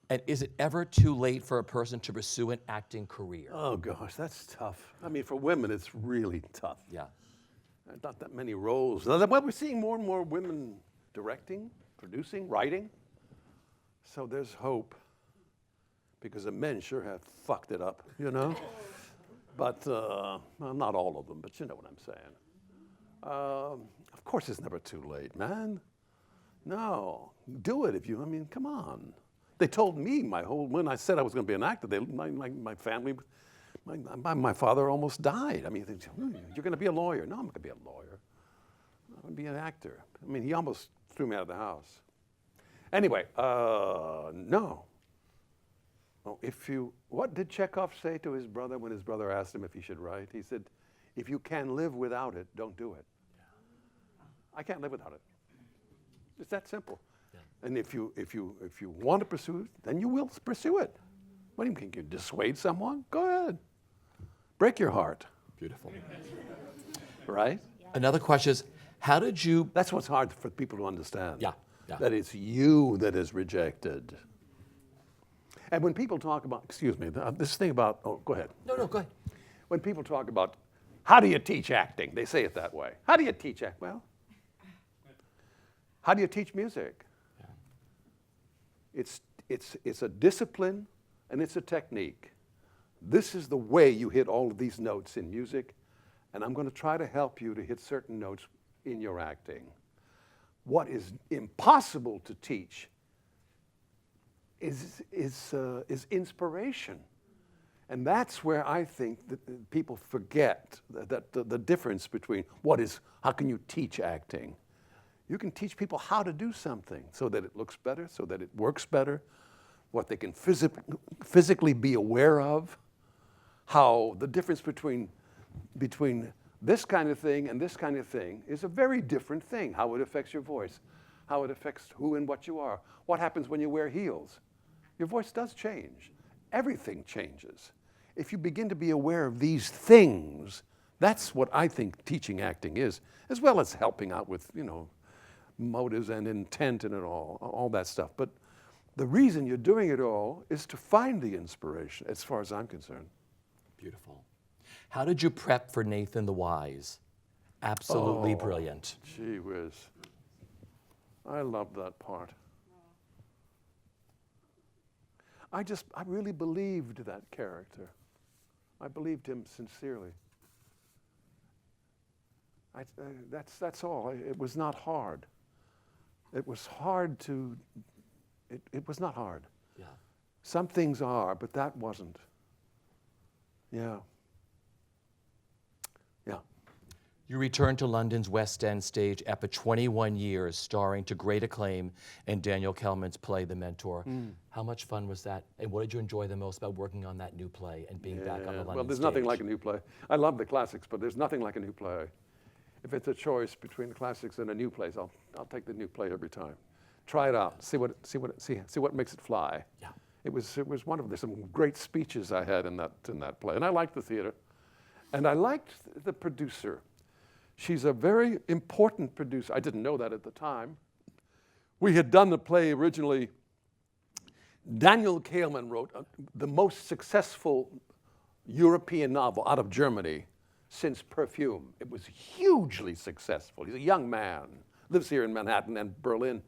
and is it ever too late for a person to pursue an acting career? Oh gosh, that's tough. I mean, for women, it's really tough. Yeah. Not that many roles. Well, we're seeing more and more women directing, producing, writing. So there's hope. Because the men sure have fucked it up, you know? But, well, not all of them, but you know what I'm saying. Of course it's never too late, man. No, do it if you, I mean, come on. They told me when I said I was going to be an actor, my family, my father almost died. I mean, they said, you're going to be a lawyer. No, I'm not going to be a lawyer. I'm going to be an actor. I mean, he almost threw me out of the house. Anyway, no. Oh, what did Chekhov say to his brother when his brother asked him if he should write? He said, if you can live without it, don't do it. Yeah. I can't live without it. It's that simple. Yeah. And if you want to pursue it, then you will pursue it. What do you think? You dissuade someone? Go ahead. Break your heart. Beautiful. Right? Yeah. Another question is, how did you... That's what's hard for people to understand. Yeah. Yeah. That it's you that is rejected. And when people talk about, excuse me, this thing about, oh, go ahead. No, go ahead. When people talk about, how do you teach acting? They say it that way. How do you teach acting? Well, how do you teach music? Yeah. It's a discipline and it's a technique. This is the way you hit all of these notes in music, and I'm going to try to help you to hit certain notes in your acting. What is impossible to teach is inspiration. And that's where I think that people forget that the difference between how can you teach acting? You can teach people how to do something so that it looks better, so that it works better, what they can physically be aware of, how the difference between this kind of thing and this kind of thing is a very different thing, how it affects your voice, how it affects who and what you are, what happens when you wear heels. Your voice does change. Everything changes. If you begin to be aware of these things, that's what I think teaching acting is, as well as helping out with, motives and intent and all that stuff. But the reason you're doing it all is to find the inspiration, as far as I'm concerned. Beautiful. How did you prep for Nathan the Wise? Absolutely brilliant. Gee whiz. I love that part. I really believed that character. I believed him sincerely. That's all. It was not hard. It was hard to, it was not hard. Yeah. Some things are, but that wasn't. Yeah. Yeah. You returned to London's West End stage after 21 years, starring to great acclaim in Daniel Kelman's play, The Mentor. How much fun was that? And what did you enjoy the most about working on that new play and being back on the London stage? Well, there's nothing like a new play. I love the classics, but there's nothing like a new play. If it's a choice between the classics and a new play, I'll take the new play every time. Try it out. See what makes it fly. Yeah. It was wonderful. There's some great speeches I had in that play, and I liked the theater, and I liked the producer. She's a very important producer. I didn't know that at the time. We had done the play originally. Daniel Kehlmann wrote the most successful European novel out of Germany since Perfume. It was hugely successful. He's a young man, lives here in Manhattan and Berlin,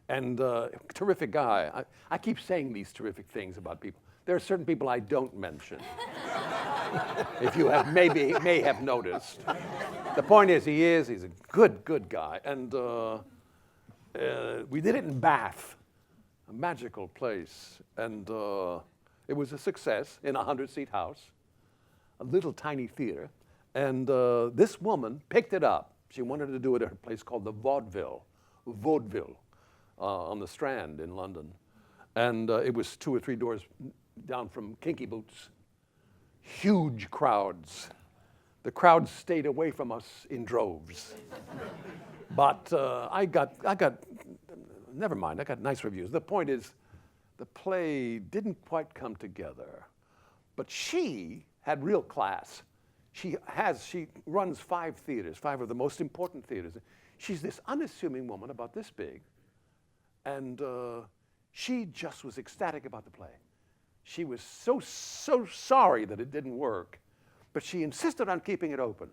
and terrific guy. I keep saying these terrific things about people. There are certain people I don't mention. If you may have noticed. The point is, he's a good guy. And we did it in Bath, a magical place. And it was a success in a 100-seat house, a little tiny theater. And this woman picked it up. She wanted to do it at a place called the Vaudeville, on the Strand in London. And it was 2 or 3 doors down from Kinky Boots. Huge crowds. The crowds stayed away from us in droves. But never mind, I got nice reviews. The point is, the play didn't quite come together. But she had real class. she runs 5 theaters, 5 of the most important theaters. She's this unassuming woman about this big, and she just was ecstatic about the play. She was so sorry that it didn't work, but she insisted on keeping it open.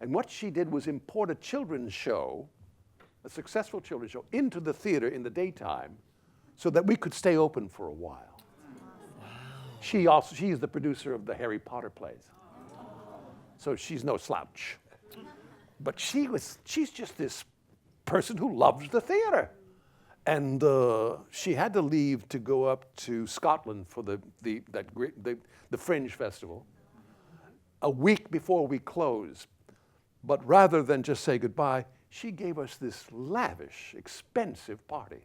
And what she did was import a children's show, a successful children's show, into the theater in the daytime so that we could stay open for a while. Wow. She is the producer of the Harry Potter plays. So she's no slouch. But she's just this person who loves the theater. And she had to leave to go up to Scotland for the Fringe Festival a week before we closed. But rather than just say goodbye, she gave us this lavish, expensive party.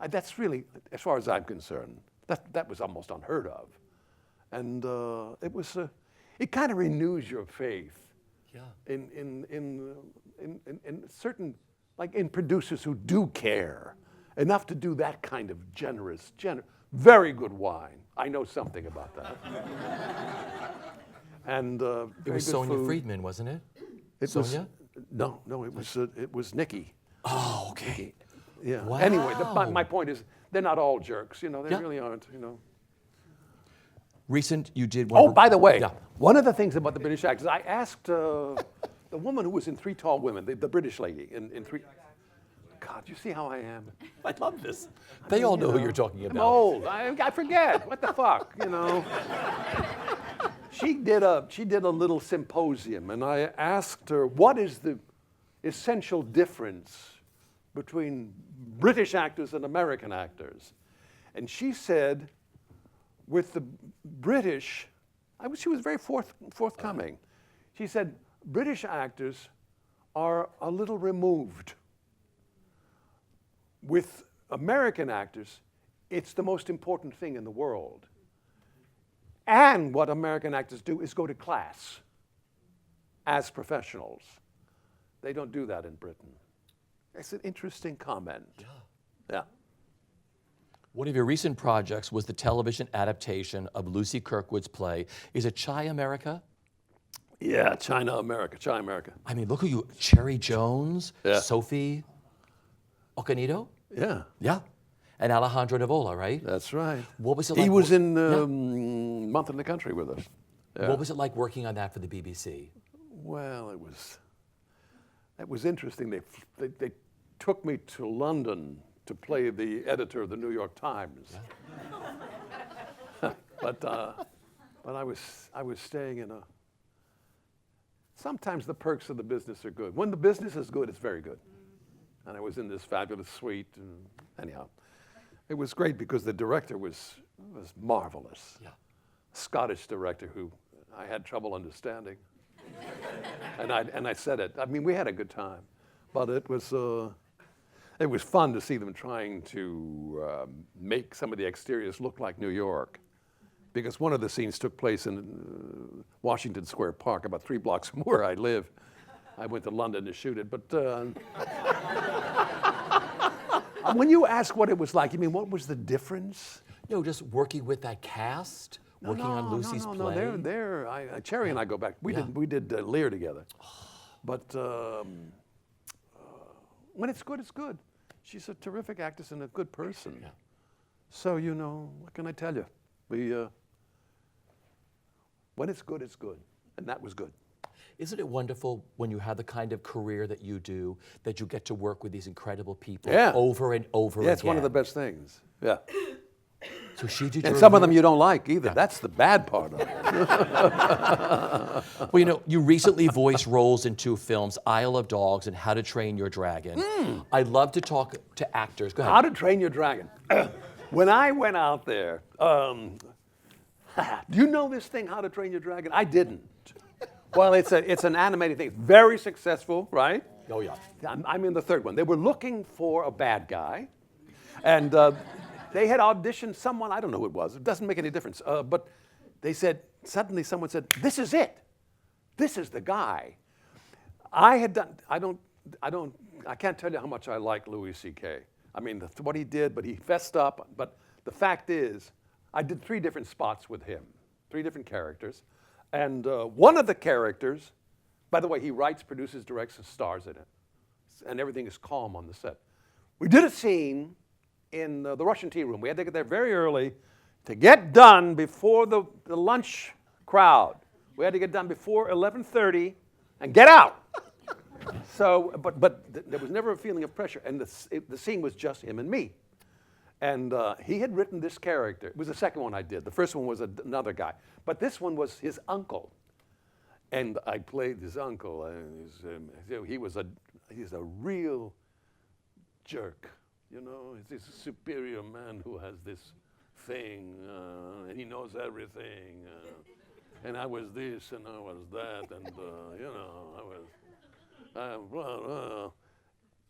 That's really, as far as I'm concerned, that was almost unheard of. And it kind of renews your faith in certain, like in producers who do care enough to do that kind of generous, very good wine. I know something about that. And it was Sonia Friedman, wasn't it? Sonia? No, it was Nikki. Oh, okay. Nikki. Yeah. Wow. Anyway, my point is, they're not all jerks. They really aren't. Recent, you did one. Oh, by the way, one of the things about the British actors, I asked the woman who was in 3 Tall Women, the British lady in 3. God, you see how I am? I love this. They all know who you're talking about. I'm old. I forget. What the fuck, She did a little symposium, and I asked her, what is the essential difference between British actors and American actors? And she said, with the British, she was very forthcoming. She said, British actors are a little removed. With American actors, it's the most important thing in the world. And what American actors do is go to class as professionals. They don't do that in Britain. It's an interesting comment. Yeah. One of your recent projects was the television adaptation of Lucy Kirkwood's play. Is it Chimerica? Yeah, Chimerica. I mean, look who you, Cherry Jones, Sophie Okonedo? Yeah. Yeah. And Alejandro Nivola, right? That's right. What was it like? He was in Month in the Country with us. Yeah. What was it like working on that for the BBC? Well, it was interesting. They took me to London to play the editor of the New York Times. Yeah. but I was staying in a. Sometimes the perks of the business are good. When the business is good, it's very good. And I was in this fabulous suite, and anyhow, it was great because the director was marvelous. Yeah. Scottish director who I had trouble understanding. and I said it. I mean, we had a good time, but it was fun to see them trying to make some of the exteriors look like New York, because one of the scenes took place in Washington Square Park, about 3 blocks from where I live. I went to London to shoot it, but when you ask what it was like, you mean what was the difference? No, just working with that cast, working on Lucy's play. No, Cherry and I go back. We did Lear together. But when it's good, it's good. She's a terrific actress and a good person. Yeah. So what can I tell you? When it's good, and that was good. Isn't it wonderful when you have the kind of career that you do, that you get to work with these incredible people over and over again? Yeah, it's one of the best things. Yeah. So she did. And some of them you don't like either. Yeah. That's the bad part of it. Well, you recently voiced roles in 2 films, Isle of Dogs and How to Train Your Dragon. I'd love to talk to actors. Go ahead. How to Train Your Dragon. When I went out there, do you know this thing, How to Train Your Dragon? I didn't. Well, it's an animated thing. Very successful, right? Oh, yeah. I'm in the 3rd one. They were looking for a bad guy, and they had auditioned someone, I don't know who it was. It doesn't make any difference. But they said, suddenly someone said, this is it. This is the guy. I can't tell you how much I like Louis C.K. I mean, what he did, but he fessed up. But the fact is, I did 3 different spots with him, 3 different characters. And one of the characters, by the way, he writes, produces, directs, and stars in it. And everything is calm on the set. We did a scene in the Russian tea room. We had to get there very early to get done before the lunch crowd. We had to get done before 11:30 and get out. So, but there was never a feeling of pressure. And the scene was just him and me. And he had written this character. It was the second one I did. The first one was another guy. But this one was his uncle. And I played his uncle. And he's a real jerk. You know, he's this superior man who has this thing, and he knows everything. And I was this, and I was that, and you know, I was.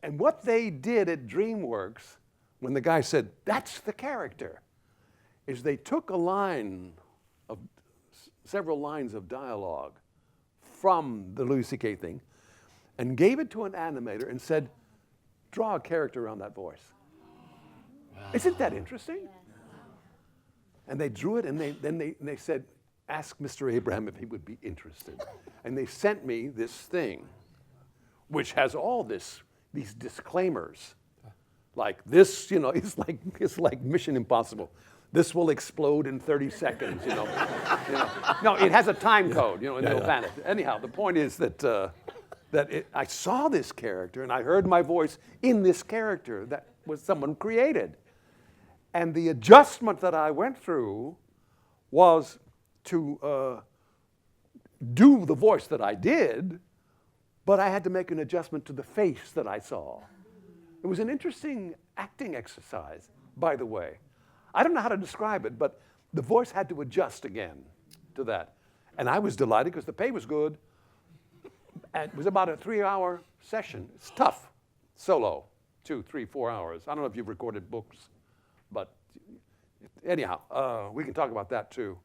And what they did at DreamWorks, when the guy said, "That's the character," is they took a line of several lines of dialogue from the Louis C.K. thing, and gave it to an animator and said, "Draw a character around that voice." Wow. Isn't that interesting? And they drew it, and then they said, "Ask Mr. Abraham if he would be interested." And they sent me this thing, which has all these disclaimers, like this. You know, it's like Mission Impossible. This will explode in 30 seconds. You know. No, it has a time code. You know, and it'll vanish. Anyhow, the point is that. I saw this character and I heard my voice in this character that was someone created. And the adjustment that I went through was to do the voice that I did, but I had to make an adjustment to the face that I saw. It was an interesting acting exercise, by the way. I don't know how to describe it, but the voice had to adjust again to that. And I was delighted because the pay was good. And it was about a 3-hour session. It's tough, solo, 2, 3, 4 hours. I don't know if you've recorded books, but anyhow, we can talk about that too.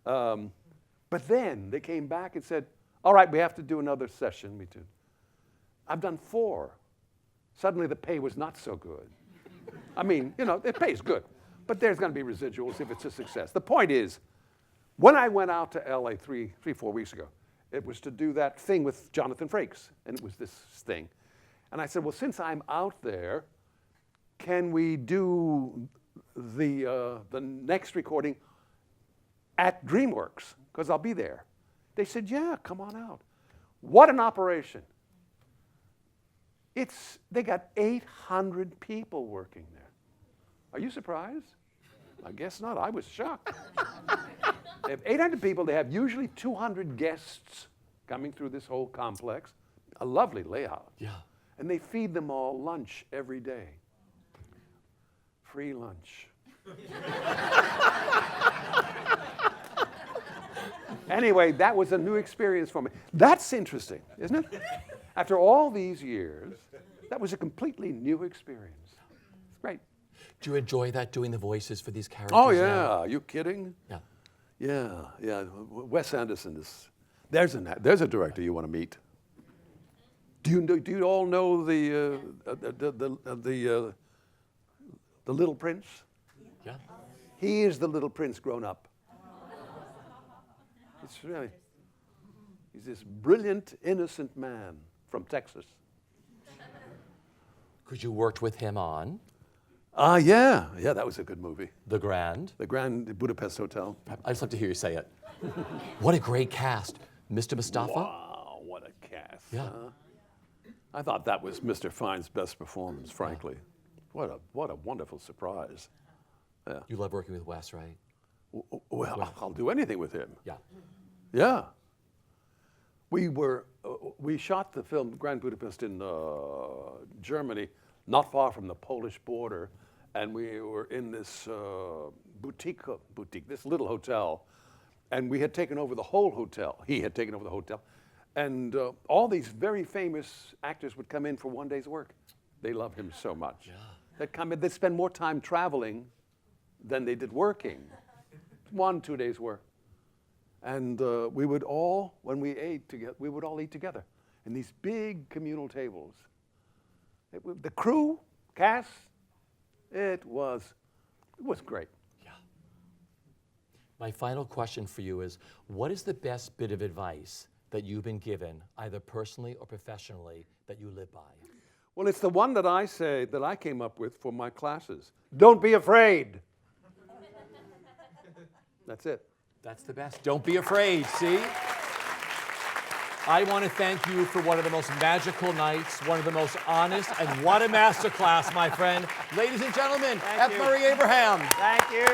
But then they came back and said, "All right, we have to do another session." Me too. I've done 4. Suddenly the pay was not so good. I mean, you know, the pay is good, but there's going to be residuals if it's a success. The point is, when I went out to L.A. 4 weeks ago, it was to do that thing with Jonathan Frakes, and it was this thing. And I said, well, since I'm out there, can we do the next recording at DreamWorks? Because I'll be there. They said, yeah, come on out. What an operation. They got 800 people working there. Are you surprised? I guess not. I was shocked. They have 800 people. They have usually 200 guests coming through this whole complex. A lovely layout. Yeah. And they feed them all lunch every day. Free lunch. Anyway, that was a new experience for me. That's interesting, isn't it? After all these years, that was a completely new experience. It's great. Do you enjoy that, doing the voices for these characters? Oh, yeah. now? Are you kidding? Yeah. Yeah. Wes Anderson is... There's a director you want to meet. Do you all know the Little Prince? Yeah. He is the Little Prince grown up. It's really... He's this brilliant, innocent man from Texas. Because you worked with him on? Yeah, that was a good movie. The Grand. The Grand Budapest Hotel. I'd just love to hear you say it. What a great cast. Mr. Mustafa? Wow, what a cast. Yeah. I thought that was Mr. Fine's best performance, frankly. What a wonderful surprise. Yeah. You love working with Wes, right? Well, I'll do anything with him. Yeah. Yeah. We shot the film Grand Budapest in Germany, not far from the Polish border, and we were in this boutique, this little hotel, and we had taken over the whole hotel. He had taken over the hotel, and all these very famous actors would come in for one day's work. They love him so much. Yeah. They'd come in, they'd spend more time traveling than they did working. 1-2 days work. And we would all, when we ate together, we would all eat together in these big communal tables. The crew, cast, it was great. Yeah. My final question for you is, what is the best bit of advice that you've been given, either personally or professionally, that you live by? Well, it's the one that I say that I came up with for my classes. Don't be afraid. That's it. That's the best. Don't be afraid, see? I want to thank you for one of the most magical nights, one of the most honest, and what a masterclass, my friend. Ladies and gentlemen, F. Murray Abraham. Thank you.